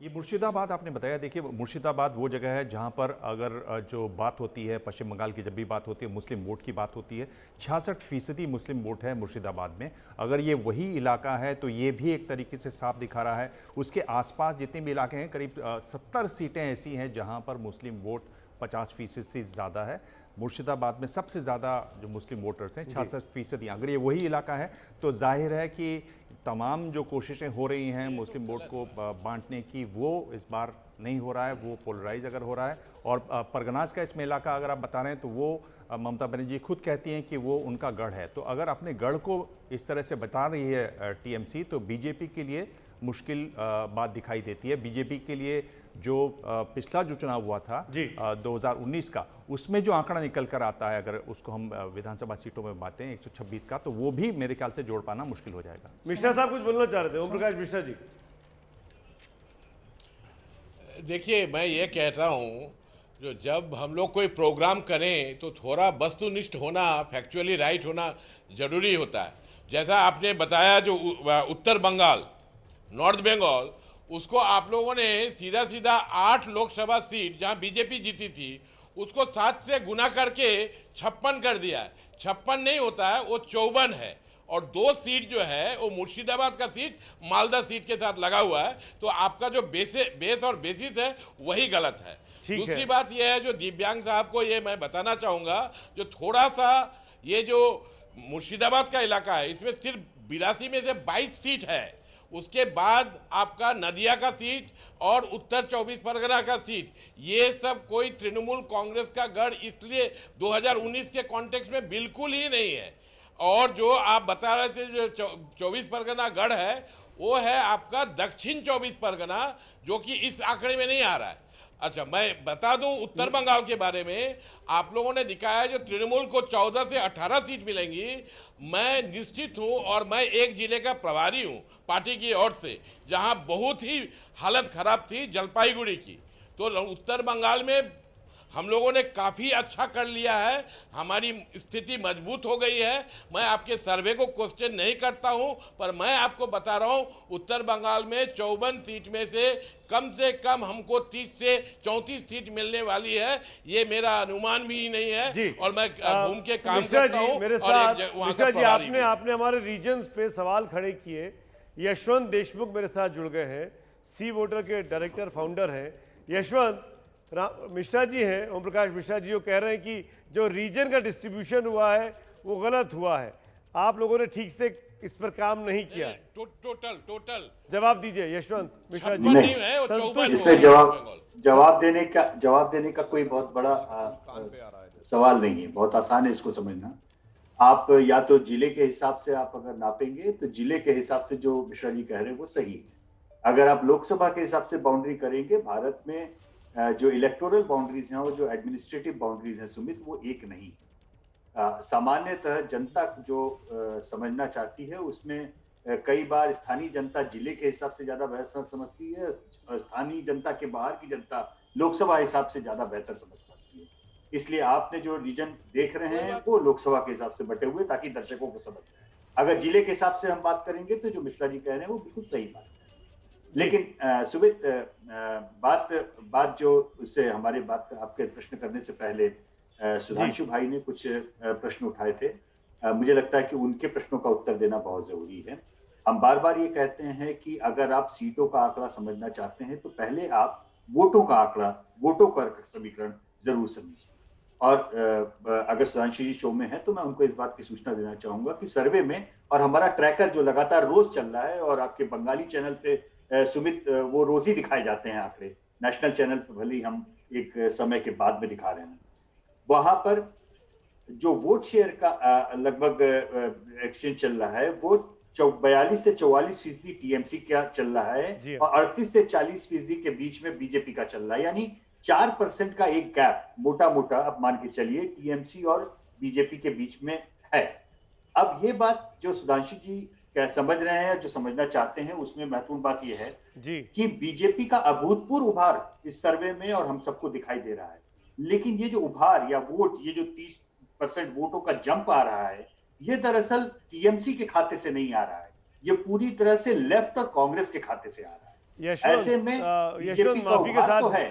ये मुर्शिदाबाद आपने बताया, देखिए मुर्शिदाबाद वो जगह है जहाँ पर अगर जो बात होती है पश्चिम बंगाल की, जब भी बात होती है मुस्लिम वोट की बात होती है, 66% मुस्लिम वोट है मुर्शिदाबाद में। अगर ये वही इलाका है तो ये भी एक तरीके से साफ दिखा रहा है। उसके आसपास जितने भी इलाके हैं, करीब 70 सीटें ऐसी हैं जहाँ पर मुस्लिम वोट 50% से ज़्यादा है। मुर्शिदाबाद में सबसे ज़्यादा जो मुस्लिम वोटर्स हैं 66%। अगर ये वही इलाका है तो जाहिर है कि तमाम जो कोशिशें हो रही हैं मुस्लिम वोट को बांटने की, वो इस बार नहीं हो रहा है, वो पोलराइज अगर हो रहा है। और परगनाज का इसमें इलाका अगर आप बता रहे हैं तो वो ममता बनर्जी खुद कहती हैं कि वो उनका गढ़ है। तो अगर अपने गढ़ को इस तरह से बता रही है टीएमसी, तो बीजेपी के लिए मुश्किल बात दिखाई देती है। बीजेपी के लिए जो पिछला जो चुनाव हुआ था 2019 का, उसमें जो आंकड़ा निकल कर आता है, अगर उसको हम विधानसभा सीटों में बांटें 126 का, तो वो भी मेरे ख्याल से जोड़ पाना मुश्किल हो जाएगा। मिश्रा साहब कुछ बोलना चाह रहे थे, ओम प्रकाश मिश्रा जी। देखिए, मैं ये कहता हूँ, जो जब हम लोग कोई प्रोग्राम करें तो थोड़ा वस्तुनिष्ठ होना, फैक्चुअली राइट होना जरूरी होता है। जैसा आपने बताया, जो उत्तर बंगाल, नॉर्थ बंगाल, उसको आप लोगों ने सीधा सीधा 8 लोकसभा सीट जहां बीजेपी जीती थी उसको 7 से गुना करके 56 कर दिया है। 56 नहीं होता है, वो 54 है। और 2 सीट जो है वो मुर्शिदाबाद का सीट मालदा सीट के साथ लगा हुआ है, तो आपका जो बेस और बेसिस है वही गलत है। दूसरी बात यह है, जो दिव्यांग साहब को ये मैं बताना चाहूँगा, जो थोड़ा सा ये जो मुर्शिदाबाद का इलाका है इसमें सिर्फ 82 में से 22 सीट है, उसके बाद आपका नदिया का सीट और उत्तर 24 परगना का सीट, ये सब कोई तृणमूल कांग्रेस का गढ़ इसलिए 2019 के कॉन्टेक्स्ट में बिल्कुल ही नहीं है। और जो आप बता रहे थे जो 24 परगना गढ़ है, वो है आपका दक्षिण 24 परगना, जो कि इस आंकड़े में नहीं आ रहा है। अच्छा, मैं बता दूं उत्तर बंगाल के बारे में, आप लोगों ने दिखाया जो तृणमूल को 14 से 18 सीट मिलेंगी, मैं निश्चित हूं और मैं एक जिले का प्रभारी हूं पार्टी की ओर से, जहां बहुत ही हालत खराब थी जलपाईगुड़ी की। तो उत्तर बंगाल में हम लोगों ने काफ़ी अच्छा कर लिया है, हमारी स्थिति मजबूत हो गई है। मैं आपके सर्वे को क्वेश्चन नहीं करता हूं, पर मैं आपको बता रहा हूं उत्तर बंगाल में 54 सीट में से कम हमको 30 से 34 सीट मिलने वाली है, ये मेरा अनुमान भी नहीं है। और मैं घूम के काम करता हूं। मेरे साथ आपने हमारे रीजन्स पे सवाल खड़े किए। यशवंत देशमुख मेरे साथ जुड़ गए हैं, सी वोटर के डायरेक्टर फाउंडर हैं। यशवंत, मिश्रा जी हैं, ओम प्रकाश मिश्रा जी, वो कह रहे हैं कि जो रीजन का डिस्ट्रीब्यूशन हुआ है वो गलत हुआ है, आप लोगों ने ठीक से इस पर काम नहीं किया है। टोटल जवाब दीजिए यशवंत मिश्रा जी। इसमें जवाब देने का कोई बहुत बड़ा सवाल नहीं है, बहुत आसान है इसको समझना। आप या तो जिले के हिसाब से आप अगर नापेंगे तो जिले के हिसाब से जो मिश्रा जी कह रहे हैं वो सही है। अगर आप लोकसभा के हिसाब से बाउंड्री करेंगे, भारत में जो इलेक्टोरल बाउंड्रीज हैं और जो एडमिनिस्ट्रेटिव बाउंड्रीज हैं सुमित, वो एक नहीं। सामान्यतः जनता जो समझना चाहती है उसमें कई बार स्थानीय जनता जिले के हिसाब से ज्यादा बेहतर समझती है, स्थानीय जनता के बाहर की जनता लोकसभा हिसाब से ज्यादा बेहतर समझ पाती है। इसलिए आपने जो रीजन देख रहे हैं वो लोकसभा के हिसाब से बटे हुए, ताकि दर्शकों को समझ आए। अगर जिले के हिसाब से हम बात करेंगे तो जो मिश्रा जी कह रहे हैं वो बिल्कुल सही बात है। लेकिन सुमित, बात जो उससे हमारे बात आपके प्रश्न करने से पहले सुधांशु भाई ने कुछ प्रश्न उठाए थे, मुझे लगता है कि उनके प्रश्नों का उत्तर देना बहुत जरूरी है। हम बार बार ये कहते हैं कि अगर आप सीटों का आंकड़ा समझना चाहते हैं तो पहले आप वोटों का आंकड़ा, वोटों का समीकरण जरूर समझिए। और अगर सुधांशु जी शो में है तो मैं उनको इस बात की सूचना देना चाहूंगा कि सर्वे में, और हमारा ट्रैकर जो लगातार रोज चल रहा है, और आपके बंगाली चैनल पे सुमित वो रोज ही दिखाए जाते हैं आंकड़े, नेशनल चैनल पर भले ही हम एक समय के बाद में दिखा रहे हैं, वहां पर जो वोट शेयर का लगभग एक्सचेंज चल रहा है वो 42 से 44% टीएमसी का चल रहा है, और 38 से 40% के बीच में बीजेपी का चल रहा है। यानी 4% का एक गैप मोटा मोटा आप मान के चलिए टीएमसी और बीजेपी के बीच में है। अब ये बात जो सुधांशु जी क्या समझ रहे हैं, जो समझना चाहते हैं, उसमें महत्वपूर्ण बात यह है कि बीजेपी का अभूतपूर्व उभार इस सर्वे में और हम सबको दिखाई दे रहा है। लेकिन ये जो उभार या वोट, ये जो 30% वोटों का जंप आ रहा है, ये दरअसल टीएमसी के खाते से नहीं आ रहा है, ये पूरी तरह से लेफ्ट और कांग्रेस के खाते से आ रहा है। ऐसे में यशवंत माफी के साथ तो है।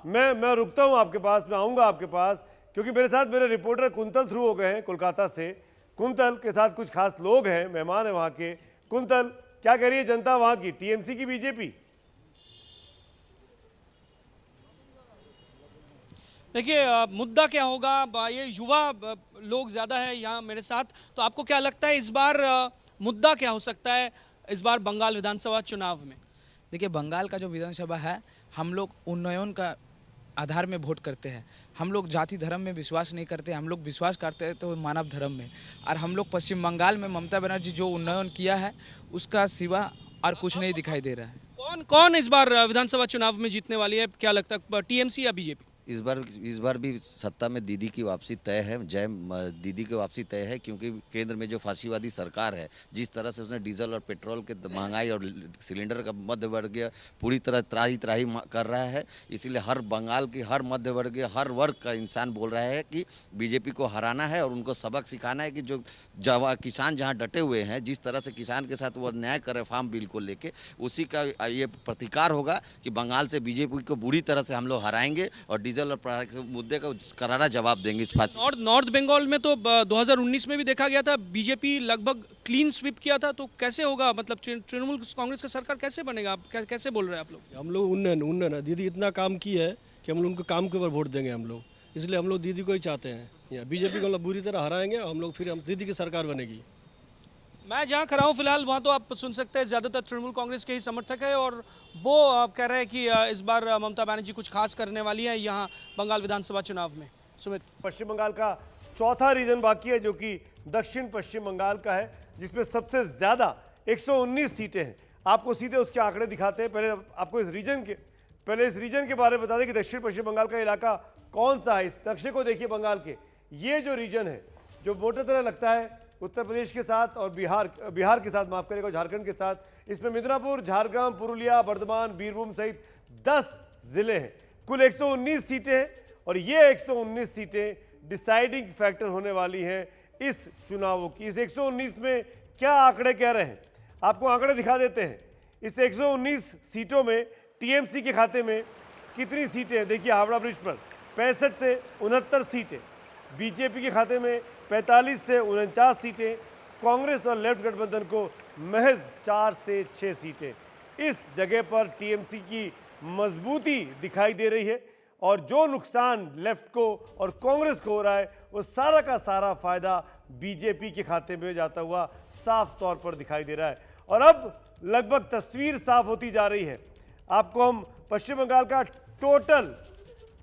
मैं रुकता हूं आपके पास, मैं आऊंगा आपके पास, क्योंकि मेरे साथ मेरे रिपोर्टर कुंतल थ्रू हो गए हैं कोलकाता से। कुंतल के साथ कुछ खास लोग हैं, मेहमान हैं वहां के। कुंतल, क्या कह रही है जनता वहां की, टीएमसी की बीजेपी? देखिए, मुद्दा क्या होगा, ये युवा लोग ज़्यादा है यहाँ मेरे साथ, तो आपको क्या लगता है इस बार मुद्दा क्या हो सकता है इस बार बंगाल विधानसभा चुनाव में? देखिए, बंगाल का जो विधानसभा है, हम लोग उन्नयन का आधार में वोट करते हैं। हम लोग जाति धर्म में विश्वास नहीं करते, हम लोग विश्वास करते हैं तो मानव धर्म में। और हम लोग पश्चिम बंगाल में ममता बनर्जी जो उन्नयन किया है उसका सिवा और कुछ नहीं दिखाई दे रहा है। कौन इस बार विधानसभा चुनाव में जीतने वाली है, क्या लगता है, टीएमसी या बीजेपी? इस बार भी सत्ता में दीदी की वापसी तय है, दीदी की वापसी तय है, क्योंकि केंद्र में जो फांसीवादी सरकार है, जिस तरह से उसने डीजल और पेट्रोल के महंगाई और सिलेंडर का मध्य वर्गीय पूरी तरह त्राही कर रहा है, इसलिए हर बंगाल की हर मध्य वर्गीय हर वर्ग का इंसान बोल रहा है कि बीजेपी को हराना है और उनको सबक सिखाना है कि जो किसान जहाँ डटे हुए हैं, जिस तरह से किसान के साथ वो न्याय करे फार्म बिल को लेके, उसी का ये प्रतिकार होगा कि बंगाल से बीजेपी को बुरी तरह से हम लोग हराएंगे और डीजल डीजल और पेट्रोल के मुद्दे का करारा जवाब देंगे इस फांसी। नॉर्थ बंगाल में तो 2019 में भी देखा गया था, बीजेपी लगभग क्लीन स्वीप किया था, तो कैसे होगा? मतलब तृणमूल कांग्रेस का सरकार कैसे बनेगा? आप कैसे बोल रहे हैं आप लोग? हम लोग उन्नयन है, दीदी इतना काम की है कि हम लोग उनको काम के ऊपर वोट देंगे हम लोग, इसलिए हम लोग दीदी को ही चाहते हैं। यहाँ बीजेपी को हम लोग बुरी तरह हराएंगे, हम लोग फिर हम दीदी की सरकार बनेगी। मैं जहाँ खड़ा हूँ फिलहाल वहाँ तो आप सुन सकते हैं ज़्यादातर तृणमूल कांग्रेस के ही समर्थक है और वो कह रहे हैं कि इस बार ममता बनर्जी कुछ खास करने वाली है यहाँ बंगाल विधानसभा चुनाव में। सुमित, पश्चिम बंगाल का चौथा रीजन बाकी है जो कि दक्षिण पश्चिम बंगाल का है, जिसमें सबसे ज्यादा 119 सीटें हैं। आपको सीधे उसके आंकड़े दिखाते हैं। पहले आपको इस रीजन के बारे में बता दें कि दक्षिण पश्चिम बंगाल का इलाका कौन सा है। इस नक्शे को देखिए बंगाल के, ये जो रीजन है जो मोटे तरह लगता है उत्तर प्रदेश के साथ और बिहार के साथ, माफ करेगा, झारखंड के साथ, इसमें मिदनापुर, झारग्राम, पुरुलिया, बर्धमान, बीरभूम सहित 10 जिले हैं। कुल 119 सीटें हैं और ये 119 सीटें डिसाइडिंग फैक्टर होने वाली हैं इस चुनावों की। इस 119 में क्या आंकड़े कह रहे हैं, आपको आंकड़े दिखा देते हैं। इस 119 सीटों में टीएमसी के खाते में कितनी सीटें हैं? देखिए हावड़ा ब्रिज पर 65 से 69 सीटें, बीजेपी के खाते में 45 से 49 सीटें, कांग्रेस और लेफ्ट गठबंधन को महज 4 से 6 सीटें। इस जगह पर टीएमसी की मजबूती दिखाई दे रही है और जो नुकसान लेफ्ट को और कांग्रेस को हो रहा है वो सारा का सारा फायदा बीजेपी के खाते में जाता हुआ साफ तौर पर दिखाई दे रहा है। और अब लगभग तस्वीर साफ होती जा रही है। आपको हम पश्चिम बंगाल का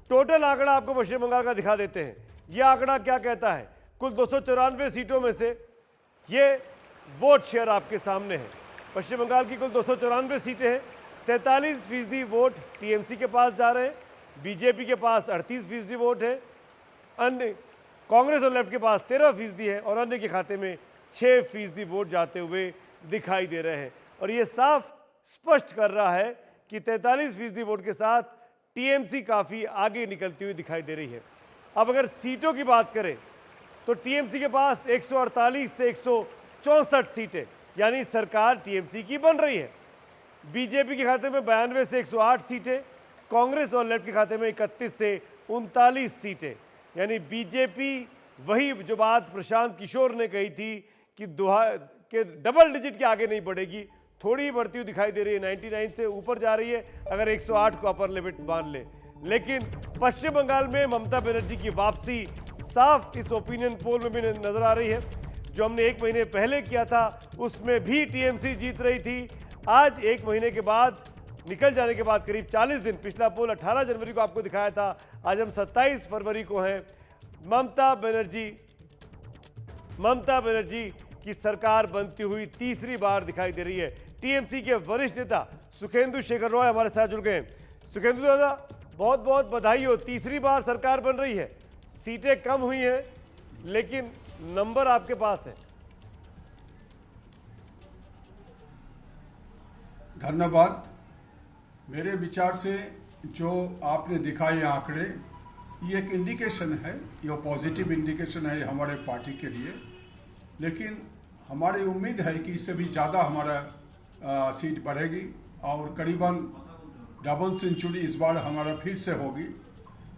टोटल आंकड़ा आपको पश्चिम बंगाल का दिखा देते हैं। यह आंकड़ा क्या कहता है? कुल 294 सीटों में से ये वोट शेयर आपके सामने है। पश्चिम बंगाल की कुल 294 सीटें हैं, 43% वोट टीएमसी के पास जा रहे हैं, बीजेपी के पास 38% वोट है, अन्य कांग्रेस और लेफ्ट के पास 13% है और अन्य के खाते में 6% वोट जाते हुए दिखाई दे रहे हैं। और ये साफ स्पष्ट कर रहा है कि 43% वोट के साथ टीएमसी काफ़ी आगे निकलती हुई दिखाई दे रही है। अब अगर सीटों की बात करें तो टीएमसी के पास 148 से 164 सीटें, यानी सरकार टीएमसी की बन रही है। बीजेपी के खाते में 92 से 108 सीटें, कांग्रेस और लेफ्ट के खाते में 31 से 39 सीटें, यानी बीजेपी वही जो बात प्रशांत किशोर ने कही थी कि डबल डिजिट के आगे नहीं बढ़ेगी, थोड़ी ही बढ़ती हुई दिखाई दे रही है। 99 से ऊपर जा रही है अगर 108 को अपर लिमिट मान ले। लेकिन पश्चिम बंगाल में ममता बनर्जी की वापसी साफ इस ओपिनियन पोल में भी नजर आ रही है। जो हमने 1 महीने पहले किया था उसमें भी टीएमसी जीत रही थी। आज 1 महीने के बाद निकल जाने के बाद करीब 40 दिन, पिछला पोल 18 जनवरी को आपको दिखाया था, आज हम 27 फरवरी को हैं। ममता बनर्जी की सरकार बनती हुई तीसरी बार दिखाई दे रही है। टीएमसी के वरिष्ठ नेता सुखेंदु शेखर रॉय हमारे साथ जुड़ गए हैं। सुखेंदु दादा, बहुत बहुत बधाई हो, तीसरी बार सरकार बन रही है। सीटें कम हुई हैं लेकिन नंबर आपके पास है। धन्यवाद। मेरे विचार से जो आपने दिखाए आंकड़े, ये एक इंडिकेशन है, ये पॉजिटिव इंडिकेशन है हमारे पार्टी के लिए। लेकिन हमारी उम्मीद है कि इससे भी ज़्यादा हमारा सीट बढ़ेगी और करीबन डबल सेंचुरी इस बार हमारा फिर से होगी।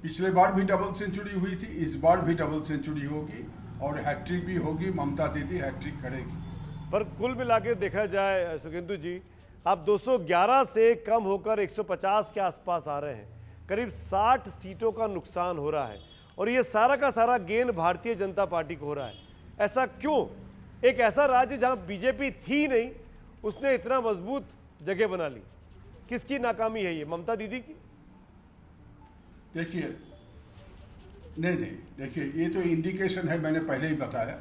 पिछले बार भी डबल सेंचुरी हुई थी, इस बार भी डबल सेंचुरी होगी और हैट्रिक भी होगी। ममता दीदी हैट्रिक करेगी। पर कुल मिला के देखा जाए सुखेंदु जी, आप 211 से कम होकर 150 के आसपास आ रहे हैं। करीब 60 सीटों का नुकसान हो रहा है और ये सारा का सारा गेन भारतीय जनता पार्टी को हो रहा है। ऐसा क्यों? एक ऐसा राज्य जहां बीजेपी थी नहीं, उसने इतना मजबूत जगह बना ली। किसकी नाकामी है ये? ममता दीदी की? देखिए, नहीं, देखिए, ये तो इंडिकेशन है, मैंने पहले ही बताया।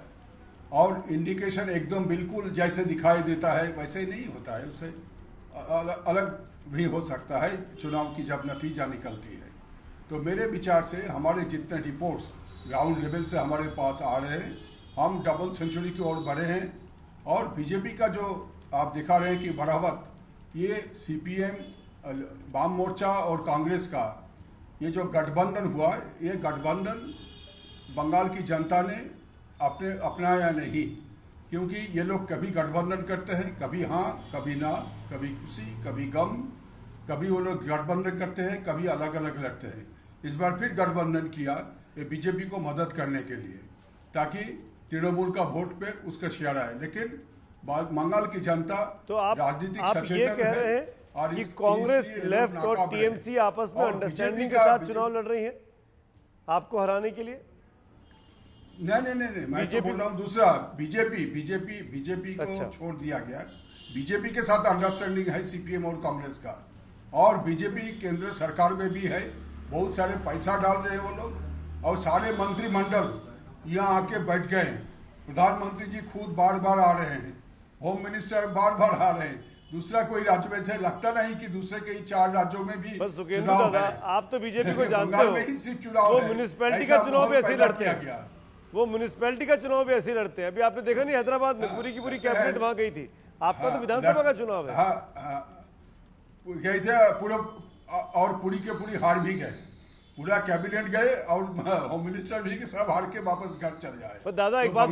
और इंडिकेशन एकदम बिल्कुल जैसे दिखाई देता है वैसे ही नहीं होता है, उससे अलग भी हो सकता है चुनाव की जब नतीजा निकलती है। तो मेरे विचार से हमारे जितने रिपोर्ट्स ग्राउंड लेवल से हमारे पास आ रहे हैं, हम डबल सेंचुरी की ओर बढ़े हैं। और बीजेपी का जो आप दिखा रहे हैं कि बढ़ावत, ये सीपीएम, वाम मोर्चा और कांग्रेस का ये जो गठबंधन हुआ, ये गठबंधन बंगाल की जनता ने अपनाया नहीं, क्योंकि ये लोग कभी गठबंधन करते हैं, कभी हाँ कभी ना, कभी खुशी कभी गम, कभी वो लोग गठबंधन करते हैं, कभी अलग अलग लड़ते हैं। इस बार फिर गठबंधन किया बीजेपी को मदद करने के लिए, ताकि तृणमूल का वोट पे उसका शेयर आए। लेकिन बंगाल की जनता तो आप राजनीतिक ये कह रहे हैं कि कांग्रेस, लेफ्ट और टीएमसी आपस में अंडरस्टैंडिंग के साथ चुनाव लड़ रही है आपको हराने के लिए? नहीं, मैं तो बोल रहा हूँ दूसरा, बीजेपी को छोड़ दिया गया। बीजेपी के साथ अंडरस्टैंडिंग है सीपीएम और कांग्रेस का, और बीजेपी केंद्र सरकार में भी है, बहुत सारे पैसा डाल रहे हैं वो लोग, और सारे मंत्रिमंडल यहाँ आके बैठ गए। प्रधानमंत्री जी खुद बार बार आ रहे हैं, होम मिनिस्टर बार बार आ रहे हैं। दूसरा कोई राज्य में से लगता नहीं कि दूसरे के 4 राज्यों में भी चुनाव है। आप तो बीजेपी को जानते हो, वो म्यूनिसिपैलिटी का चुनाव भी ऐसे लड़ते हैं, वो म्यूनिसिपैलिटी का चुनाव भी ऐसे लड़ते हैं। अभी आपने देखा नहीं, हैदराबाद में पूरी की पूरी कैबिनेट वहां गई थी। आपका तो विधानसभा का चुनाव है। गए थे पूरा, और पूरी के पूरी हार भी गए, पूरा कैबिनेट गए और होम मिनिस्टर भी सब हार के वापस घर चले जाए। पर दादा एक बात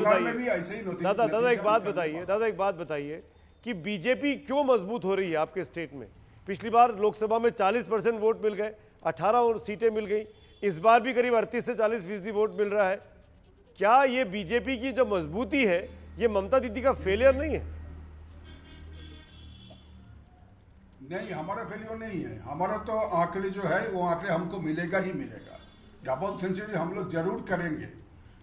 बताइए, दादा एक बात बताइए कि बीजेपी क्यों मजबूत हो रही है आपके स्टेट में? पिछली बार लोकसभा में 40% वोट मिल गए, 18 सीटें मिल गई, इस बार भी करीब 38 से 40% वोट मिल रहा है। क्या ये बीजेपी की जो मजबूती है, ये ममता दीदी का फेलियर नहीं है? नहीं, हमारा फेलियर नहीं है। हमारा तो आंकड़े जो है वो आंकड़े हमको मिलेगा ही मिलेगा। डबल सेंचुरी हम लोग जरूर करेंगे।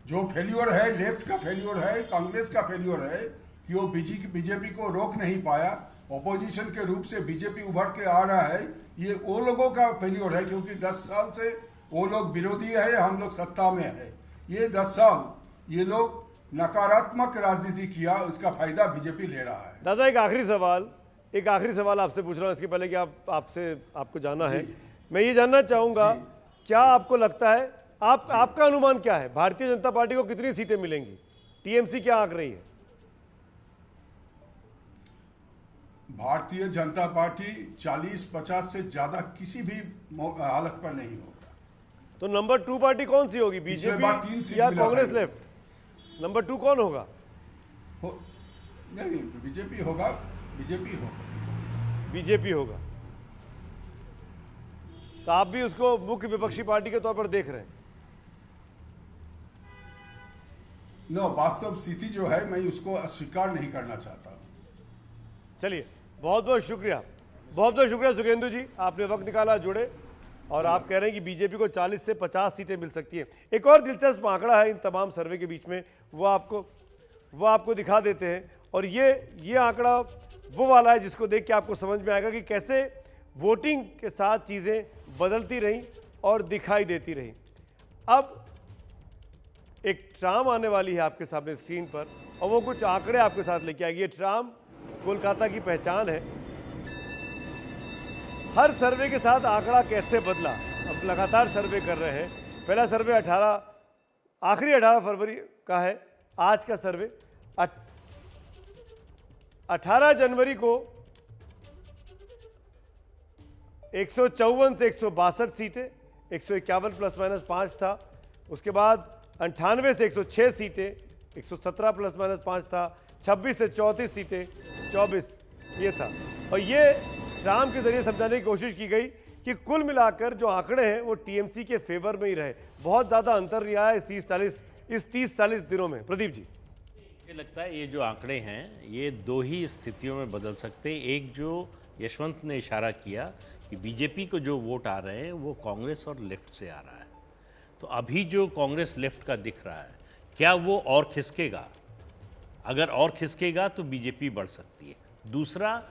जो फेलियर है, लेफ्ट का फेलियर है, कांग्रेस का फेलियर है कि वो बीजेपी को रोक नहीं पाया, ऑपोजिशन के रूप से बीजेपी उभर के आ रहा है, ये वो लोगों का फेलियर है, क्योंकि 10 साल से वो लोग विरोधी है, हम लोग सत्ता में है। ये 10 साल ये लोग नकारात्मक राजनीति किया, उसका फायदा बीजेपी ले रहा है। दादा एक आखिरी सवाल आपसे पूछ रहा हूँ, इसके पहले कि आपको जाना है, मैं ये जानना चाहूंगा, क्या आपको लगता है, आपका अनुमान क्या है, भारतीय जनता पार्टी को कितनी सीटें मिलेंगी? टीएमसी क्या आंक रही है? भारतीय जनता पार्टी 40-50 से ज्यादा किसी भी हालत पर नहीं होगा। तो नंबर 2 पार्टी कौन सी होगी, बीजेपी या कांग्रेस लेफ्ट? नंबर 2 कौन होगा? नहीं, बीजेपी होगा। तो आप भी उसको मुख्य विपक्षी पार्टी के तौर पर देख रहे हैं? वास्तव स्थिति जो है मैं उसको अस्वीकार नहीं करना चाहता। चलिए, बहुत बहुत शुक्रिया सुखेंदु जी, आपने वक्त निकाला, जुड़े, और आप कह रहे हैं कि बीजेपी को 40 से 50 सीटें मिल सकती हैं। एक और दिलचस्प आंकड़ा है इन तमाम सर्वे के बीच में, वो आपको दिखा देते हैं, और ये आंकड़ा वो वाला है जिसको देख के आपको समझ में आएगा कि कैसे वोटिंग के साथ चीज़ें बदलती रहीं और दिखाई देती रहीं। अब एक ट्राम आने वाली है आपके सामने स्क्रीन पर, और वो कुछ आंकड़े आपके साथ लेके आएगी। ये ट्राम कोलकाता की पहचान है। हर सर्वे के साथ आंकड़ा कैसे बदला, अब लगातार सर्वे कर रहे हैं। पहला सर्वे आखिरी 18 फरवरी का है। आज का सर्वे 18 जनवरी को 154 से 162 सीटें, 151 प्लस माइनस 5 था। उसके बाद 98 से 106 सीटें, 117 प्लस माइनस 5 था। 26 से 34 सीटें, 24 ये था। और ये ट्राम के जरिए समझाने की कोशिश की गई कि कुल मिलाकर जो आंकड़े हैं वो टीएमसी के फेवर में ही रहे, बहुत ज़्यादा अंतर नहीं आया इस 30-40 दिनों में। प्रदीप जी, मुझे लगता है ये जो आंकड़े हैं ये 2 ही स्थितियों में बदल सकते हैं। एक जो यशवंत ने इशारा किया कि बीजेपी को जो वोट आ रहे हैं वो कांग्रेस और लेफ्ट से आ रहा है, तो अभी जो कांग्रेस लेफ्ट का दिख रहा है, क्या वो और खिसकेगा? अगर और खिसकेगा तो बीजेपी बढ़ सकती है। दूसरा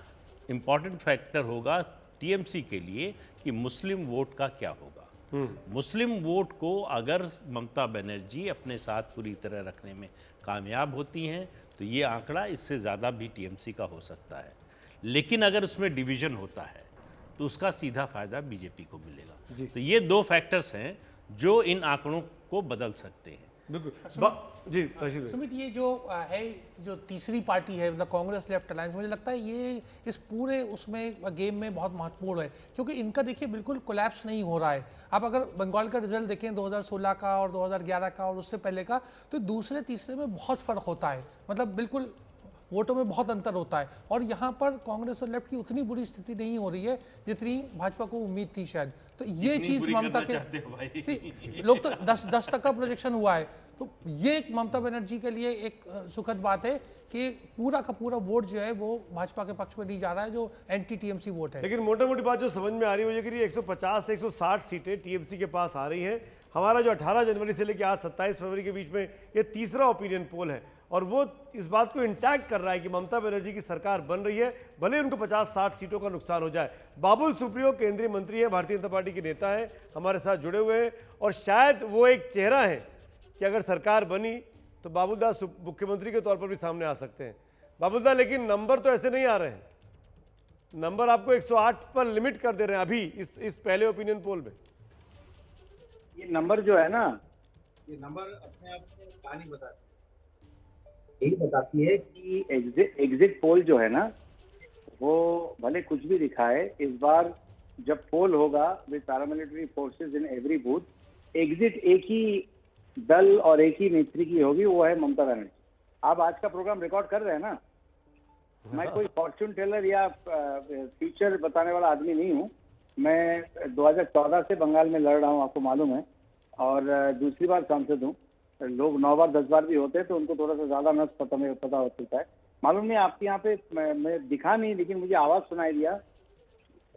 इम्पॉर्टेंट फैक्टर होगा टीएमसी के लिए कि मुस्लिम वोट का क्या होगा। मुस्लिम वोट को अगर ममता बनर्जी अपने साथ पूरी तरह रखने में कामयाब होती हैं तो ये आंकड़ा इससे ज़्यादा भी टीएमसी का हो सकता है। लेकिन अगर उसमें डिवीज़न होता है तो उसका सीधा फायदा बीजेपी को मिलेगा। तो ये 2 फैक्टर्स हैं जो इन आंकड़ों को बदल सकते हैं। जी सुमित, ये जो है जो तीसरी पार्टी है, मतलब कांग्रेस लेफ्ट अलायंस, मुझे लगता है ये इस पूरे उसमें गेम में बहुत महत्वपूर्ण है, क्योंकि इनका देखिए बिल्कुल कोलैप्स नहीं हो रहा है। आप अगर बंगाल का रिजल्ट देखें 2016 का और 2011 का और उससे पहले का, तो दूसरे तीसरे में बहुत फ़र्क होता है। मतलब बिल्कुल वोटों में बहुत अंतर होता है। और यहाँ पर कांग्रेस और लेफ्ट की उतनी बुरी स्थिति नहीं हो रही है जितनी भाजपा को उम्मीद थी शायद। तो ये चीज ममता के लोग तो 10 तक का प्रोजेक्शन हुआ है, तो ये ममता बनर्जी के लिए एक सुखद बात है कि पूरा का पूरा वोट जो है वो भाजपा के पक्ष में नहीं जा रहा है, जो एंटी टीएमसी वोट है। लेकिन मोटा मोटी बात जो समझ में आ रही है वो ये कि 150 से 160 सीटें टीएमसी के पास आ रही हैं। हमारा जो 18 जनवरी से लेकर आज 27 फरवरी के बीच में ये तीसरा ओपिनियन पोल है और वो इस बात को इंटैक्ट कर रहा है कि ममता बनर्जी की सरकार बन रही है, भले उनको 50-60 सीटों का नुकसान हो जाए। बाबुल सुप्रियो केंद्रीय मंत्री है, भारतीय जनता पार्टी के नेता है, हमारे साथ जुड़े हुए हैं और शायद वो एक चेहरा है कि अगर सरकार बनी तो बाबुलदास मुख्यमंत्री के तौर पर भी सामने आ सकते हैं। बाबुलदास, लेकिन नंबर तो ऐसे नहीं आ रहे हैं, नंबर आपको 108 पर लिमिट कर दे रहे हैं अभी इस पहले ओपिनियन पोल में। ये नंबर जो है ना, ये नंबर अपने आप में कहानी बताती है, यही बताती है कि एग्जिट पोल जो है ना वो भले कुछ भी दिखाए, इस बार जब पोल होगा with paramilitary forces in every booth, exit एक ही दल और एक ही नेत्री की होगी, वो है ममता बनर्जी। आप आज का प्रोग्राम रिकॉर्ड कर रहे हैं ना, मैं कोई फॉर्च्यून टेलर या फ्यूचर बताने वाला आदमी नहीं हूँ। मैं 2014 से बंगाल में लड़ रहा हूँ, आपको मालूम है, और दूसरी बार सांसद हूँ। लोग 9 बार 10 बार भी होते हैं तो उनको थोड़ा सा ज्यादा नस पता होता है। मालूम नहीं आपके यहाँ पे मैं दिखा नहीं, लेकिन मुझे आवाज सुनाई दिया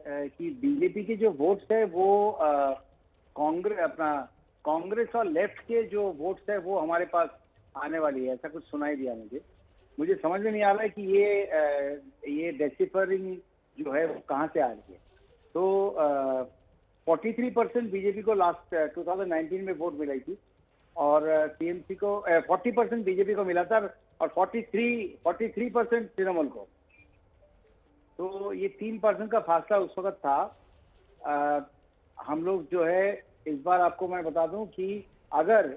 कि बीजेपी के जो वोट्स है वो कांग्रेस और लेफ्ट के जो वोट्स है वो हमारे पास आने वाली है, ऐसा कुछ सुनाई दिया मुझे समझ में नहीं आ रहा है कि ये डेसिफरिंग जो है वो कहाँ से आ रही है। तो 43% बीजेपी को लास्ट 2019 में वोट मिलाई थी और टीएमसी को 40% बीजेपी को मिला था और 43% तृणमूल को। तो ये 3% का फासला उस वक्त था। हम लोग जो है इस बार आपको मैं बता दूं कि अगर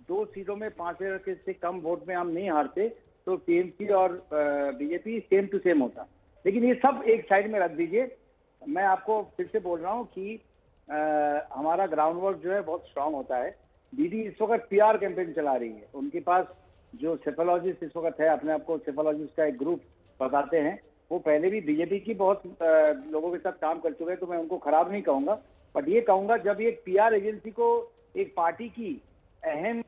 2 सीटों में 5,000 से कम वोट में हम नहीं हारते तो टीएमसी और बीजेपी सेम टू सेम होता। लेकिन ये सब एक साइड में रख दीजिए, मैं आपको फिर से बोल रहा हूँ कि हमारा ग्राउंड वर्क जो है बहुत स्ट्रांग होता है। दीदी इस वक्त पीआर कैंपेन चला रही है, उनके पास जो सेफोलॉजिस्ट इस वक्त है, अपने आप को सेफोलॉजिस्ट का एक ग्रुप बताते हैं, वो पहले भी बीजेपी की बहुत लोगों के साथ काम कर चुके हैं, तो मैं उनको खराब नहीं कहूँगा, बट ये कहूँगा जब एक पीआर एजेंसी को एक पार्टी की अहम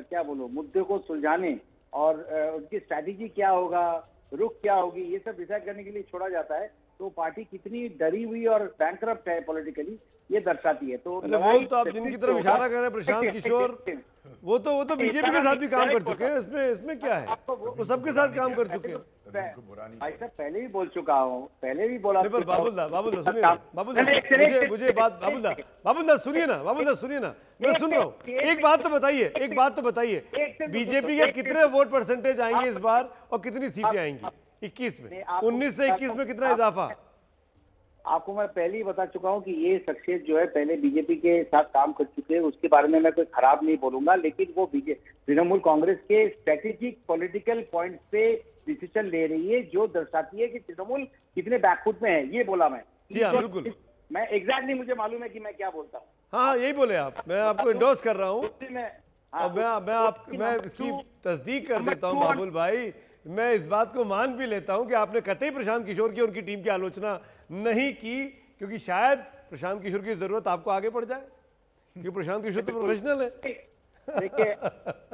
क्या बोलो मुद्दे को सुलझाने और उनकी स्ट्रैटेजी क्या होगा, रुख क्या होगी, ये सब डिसाइड करने के लिए छोड़ा जाता है, तो पार्टी कितनी डरी हुई और बैंकरप्ट है पॉलिटिकली ये दर्शाती है। तो वो तो आप जिनकी तरफ इशारा कर रहे हैं प्रशांत किशोर, वो तो बीजेपी के साथ भी काम कर चुके हैं, इसमें क्या है, वो सबके साथ काम कर चुके हैं। भाई साहब पहले भी बोल चुका हूँ, पहले भी बोला। बाबुलदास सुनिए ना, मुझे बात बाबुलदास सुनिए ना, मैं सुन रहा हूँ। एक बात तो बताइए, बीजेपी के कितने वोट परसेंटेज आएंगे इस बार और कितनी सीटें आएंगी 21 में? 19 से 21 में कितना इजाफा? आपको मैं पहले ही बता चुका हूं कि ये शख्सियत जो है पहले बीजेपी के साथ काम कर चुके हैं, उसके बारे में मैं कोई खराब नहीं बोलूंगा, लेकिन वो तृणमूल कांग्रेस के स्ट्रेटेजिक पॉलिटिकल पॉइंट पे डिसीजन ले रही है, जो दर्शाती है कि तृणमूल कितने बैकफुट में है। ये बोला मैं। जी हाँ, बिल्कुल। मैं एग्जैक्टली मुझे मालूम है कि मैं क्या बोलता हूँ। हाँ, यही बोले आप, मैं आपको इंडोर्स कर रहा हूँ और मैं इसकी तस्दीक कर देता हूँ बाबुल भाई, मैं इस बात को मान भी लेता हूं कि आपने कतई प्रशांत किशोर की उनकी टीम की आलोचना नहीं की, क्योंकि शायद प्रशांत किशोर की जरूरत आपको आगे पड़ जाए, क्योंकि प्रशांत किशोर तो प्रोफेशनल है।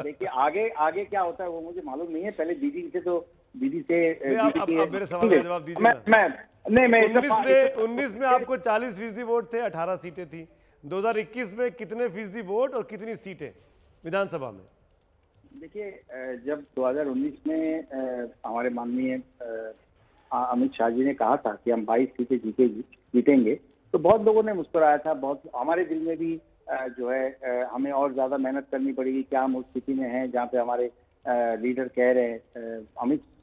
देखिए आगे क्या होता है वो मुझे मालूम नहीं है। पहले दीदी से आप मेरे सवाल का जवाब दीजिए। 19 में आपको 40% वोट थे, 18 सीटें थी। 2021 में कितने फीसदी वोट और कितनी सीटें विधानसभा में? देखिए जब 2019 में हमारे माननीय अमित शाह जी ने कहा था कि हम 22 सीटें जीतेंगे, तो बहुत लोगों ने मुस्कुराया था, बहुत हमारे दिल में भी जो है हमें और ज्यादा मेहनत करनी पड़ेगी, क्या हम उस स्थिति में हैं जहाँ पे हमारे लीडर कह रहे हैं,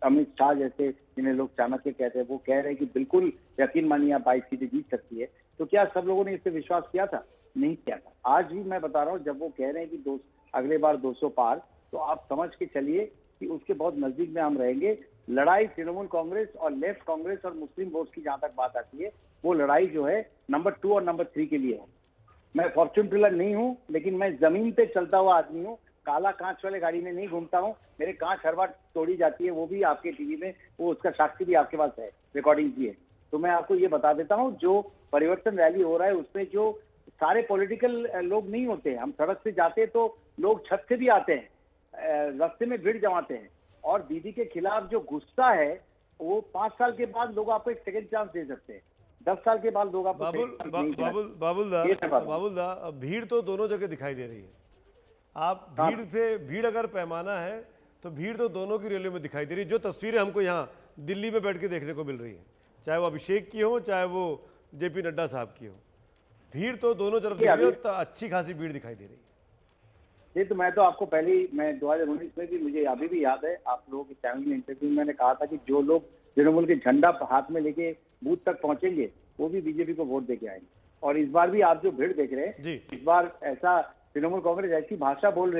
अमित शाह जैसे जिन्हें लोग चाणक्य कहते हैं, वो कह रहे हैं कि बिल्कुल यकीन मानिए आप 22 सीटें जीत सकती है। तो क्या सब लोगों ने इस पर विश्वास किया था? नहीं किया था। आज भी मैं बता रहा हूँ, जब वो कह रहे हैं कि अगले बार 200 पार, तो आप समझ के चलिए कि उसके बहुत नजदीक में हम रहेंगे। लड़ाई तृणमूल कांग्रेस और लेफ्ट कांग्रेस और मुस्लिम वोट्स की जहां तक बात आती है, वो लड़ाई जो है नंबर 2 और नंबर 3 के लिए है। मैं फॉर्च्यून टेलर नहीं हूं, लेकिन मैं जमीन पे चलता हुआ आदमी हूं। काला कांच वाले गाड़ी में नहीं घूमता हूँ, मेरे कांच हर बार तोड़ी जाती है, वो भी आपके टीवी में, वो उसका साक्षी भी आपके पास है, रिकॉर्डिंग की है। तो मैं आपको ये बता देता हूँ, जो परिवर्तन रैली हो रहा है उसमें जो सारे पॉलिटिकल लोग नहीं होते हैं। हम सड़क से जाते हैं तो लोग छत से भी आते हैं, रास्ते में भीड़ जमाते हैं, और दीदी के खिलाफ जो गुस्सा है वो 5 साल के बाद लोग आपको एक सेकंड चांस दे सकते हैं, 10 साल के बाद लोग आपको बाबुलदा, भीड़ तो दोनों जगह दिखाई दे रही है। आप भीड़ अगर पैमाना है तो भीड़ तो दोनों की रैलियों में दिखाई दे रही है। जो तस्वीरें हमको यहाँ दिल्ली में बैठ के देखने को मिल रही है, चाहे वो अभिषेक की हो चाहे वो जेपी नड्डा साहब की हो, भीड़ तो दोनों तरफ दिख रही है, तो अच्छी खासी भीड़ दिखाई दे रही है। ये तो मैं तो आपको पहले ही, मैं 2019 में भी, मुझे अभी भी याद है, आप लोगों के चैनल में इंटरव्यू में मैंने कहा था कि जो लोग तृणमूल के झंडा हाथ में लेके बूथ तक पहुंचेंगे वो भी बीजेपी को वोट देके आएंगे। और इस बार भी आप जो भीड़ देख रहे हैं, इस बार ऐसा तृणमूल कांग्रेस ऐसी भाषा बोल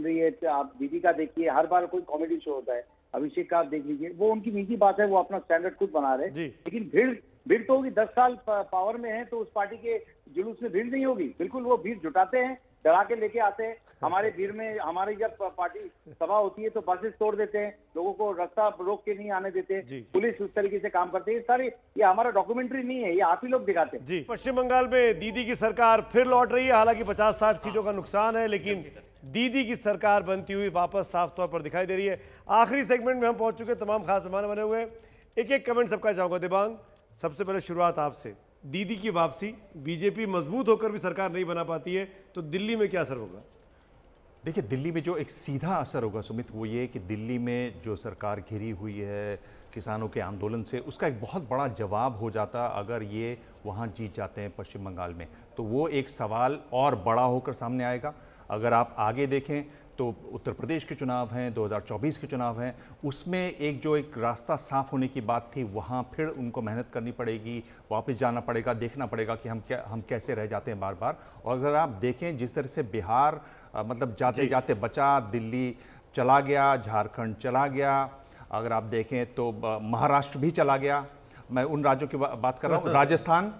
रही है, आप दीदी का देखिए, हर बार कोई कॉमेडी शो होता है, अभिषेक का आप देख लीजिए, वो उनकी निजी बात है, वो अपना स्टैंडर्ड खुद बना रहे हैं, लेकिन भीड़ तो होगी। 10 साल पावर में है तो उस पार्टी के जुलूस में भीड़ नहीं होगी, बिल्कुल वो भीड़ जुटाते हैं, डरा के लेके आते हैं। हमारे भीड़ में, हमारी जब पार्टी सभा होती है तो बसेस तोड़ देते हैं, लोगों को रास्ता रोक के नहीं आने देते, पुलिस उस तरीके से काम करती है। सारी ये हमारा डॉक्यूमेंट्री नहीं है, ये आप ही लोग दिखाते हैं। पश्चिम बंगाल में दीदी की सरकार फिर लौट रही है, हालांकि 50-60 सीटों का नुकसान है, लेकिन दीदी की सरकार बनती हुई वापस साफ तौर पर दिखाई दे रही है। आखिरी सेगमेंट में हम पहुंच चुके, तमाम खास मेहमान बने हुए, एक एक कमेंट सबका चाहूंगा। दिबांग, सबसे पहले शुरुआत आपसे, दीदी की वापसी, बीजेपी मजबूत होकर भी सरकार नहीं बना पाती है तो दिल्ली में क्या असर होगा? देखिए, दिल्ली में जो एक सीधा असर होगा सुमित, वो ये कि दिल्ली में जो सरकार घिरी हुई है किसानों के आंदोलन से, उसका एक बहुत बड़ा जवाब हो जाता अगर ये वहाँ जीत जाते हैं पश्चिम बंगाल में, तो वो एक सवाल और बड़ा होकर सामने आएगा। अगर आप आगे देखें तो उत्तर प्रदेश के चुनाव हैं, 2024 के चुनाव हैं, उसमें एक रास्ता साफ होने की बात थी, वहाँ फिर उनको मेहनत करनी पड़ेगी, वापस जाना पड़ेगा, देखना पड़ेगा कि हम कैसे रह जाते हैं बार बार। और अगर आप देखें जिस तरह से बिहार मतलब जाते जाते बचा, दिल्ली चला गया, झारखंड चला गया, अगर आप देखें तो महाराष्ट्र भी चला गया, मैं उन राज्यों की बात कर रहा हूँ, राजस्थान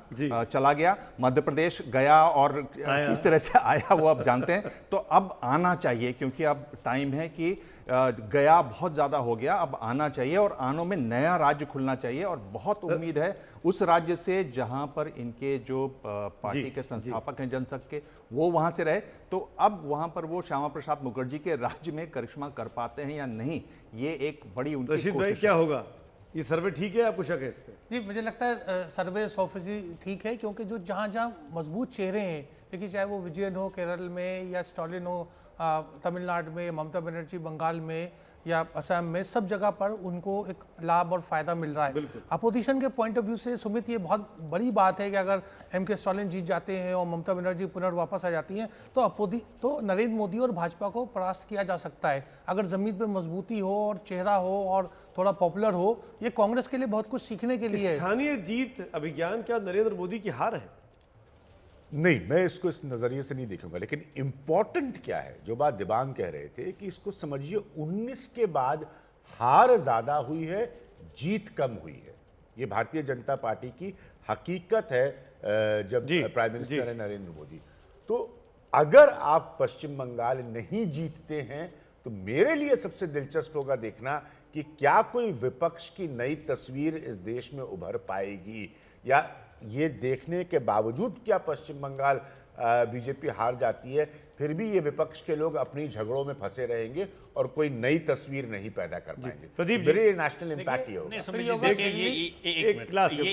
चला गया, मध्य प्रदेश गया और किस तरह से आया वो आप जानते हैं। तो अब आना चाहिए, क्योंकि अब टाइम है कि गया बहुत ज़्यादा हो गया, अब आना चाहिए और आनों में नया राज्य खुलना चाहिए। और बहुत उम्मीद है उस राज्य से जहां पर इनके जो पार्टी के संस्थापक हैं जनसंघ के, वो वहां से रहे, तो अब वहां पर वो श्यामा प्रसाद मुखर्जी के राज्य में करिश्मा कर पाते हैं या नहीं, ये एक बड़ी उनकी रशीद भाई, क्या होगा? ये सर्वे ठीक है, आपको शक है इस पे? जी, मुझे लगता है सर्वे 100% ठीक है, क्योंकि जो जहाँ मजबूत चेहरे हैं, देखिए चाहे वो विजयन हो केरल में, या स्टालिन हो तमिलनाडु में, ममता बनर्जी बंगाल में या असम में, सब जगह पर उनको एक लाभ और फायदा मिल रहा है। अपोजिशन के पॉइंट ऑफ व्यू से सुमित, ये बहुत बड़ी बात है कि अगर एम.के. स्टालिन जीत जाते हैं और ममता बनर्जी पुनर्वापस आ जाती हैं तो नरेंद्र मोदी और भाजपा को परास्त किया जा सकता है। अगर जमीन पर मजबूती हो और चेहरा हो और थोड़ा पॉपुलर हो, ये कांग्रेस के लिए बहुत कुछ सीखने के लिए है। स्थानीय जीत अभियान क्या नरेंद्र मोदी की हार है? नहीं, मैं इसको इस नज़रिए से नहीं देखूंगा, लेकिन इम्पॉर्टेंट क्या है, जो बात दिबांग कह रहे थे कि इसको समझिए, 19 के बाद हार ज़्यादा हुई है, जीत कम हुई है। ये भारतीय जनता पार्टी की हकीकत है जब प्राइम मिनिस्टर है नरेंद्र मोदी। तो अगर आप पश्चिम बंगाल नहीं जीतते हैं तो मेरे लिए सबसे दिलचस्प होगा देखना कि क्या कोई विपक्ष की नई तस्वीर इस देश में उभर पाएगी, या ये देखने के बावजूद क्या पश्चिम बंगाल बीजेपी हार जाती है, फिर भी ये विपक्ष के लोग अपनी झगड़ों में फंसे रहेंगे और कोई नई तस्वीर नहीं पैदा कर पाएंगे। प्रदीप जी, मेरे नेशनल इम्पैक्ट ये होगा।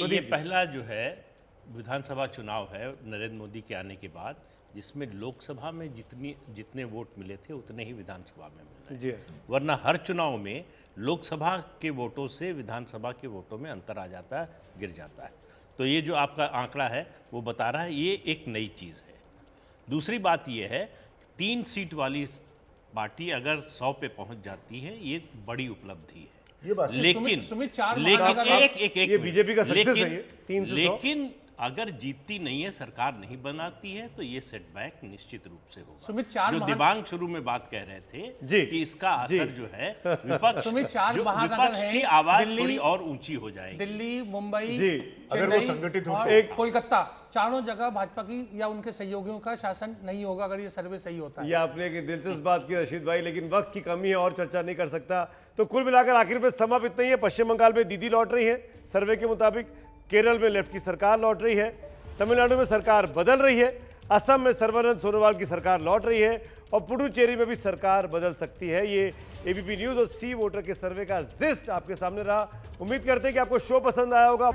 ये पहला जो है विधानसभा चुनाव है नरेंद्र मोदी के आने के बाद, जिसमें लोकसभा में जितने वोट मिले थे उतने ही विधानसभा में मिल रहे हैं, वरना हर चुनाव में लोकसभा के वोटों से विधानसभा के वोटों में अंतर आ जाता है, गिर जाता है। तो ये जो आपका आंकड़ा है वो बता रहा है ये एक नई चीज़ है। दूसरी बात ये है, 3 सीट वाली पार्टी अगर 100 पे पहुंच जाती है, ये बड़ी उपलब्धि है। ये बात लेकिन ये बीजेपी का सक्सेस है, ये 3 से 100। लेकिन अगर जीतती नहीं है, सरकार नहीं बनाती है, तो ये सेटबैक निश्चित रूप से होगा। सुमित, चार जो दिबांग शुरू में बात कह रहे थे कि इसका असर जो है विपक्ष, सुमित, चार जो महानगर विपक्ष हैं, की आवाज दिल्ली, थोड़ी और ऊंची हो जाएगी। दिल्ली, मुंबई, अगर वो संगठित हो, एक कोलकाता, चारों जगह भाजपा की या उनके सहयोगियों का शासन नहीं होगा अगर ये सर्वे सही होता है। ये आपने एक दिलचस्प बात की रशीद भाई, लेकिन वक्त की कमी है और चर्चा नहीं कर सकता। तो कुल मिलाकर आखिर में समा इतना ही है। पश्चिम बंगाल में दीदी लौट रही है सर्वे के मुताबिक, केरल में लेफ्ट की सरकार लौट रही है, तमिलनाडु में सरकार बदल रही है, असम में सर्बानंद सोनोवाल की सरकार लौट रही है और पुडुचेरी में भी सरकार बदल सकती है। ये एबीपी न्यूज़ और सी वोटर के सर्वे का जिस्ट आपके सामने रहा। उम्मीद करते हैं कि आपको शो पसंद आया होगा।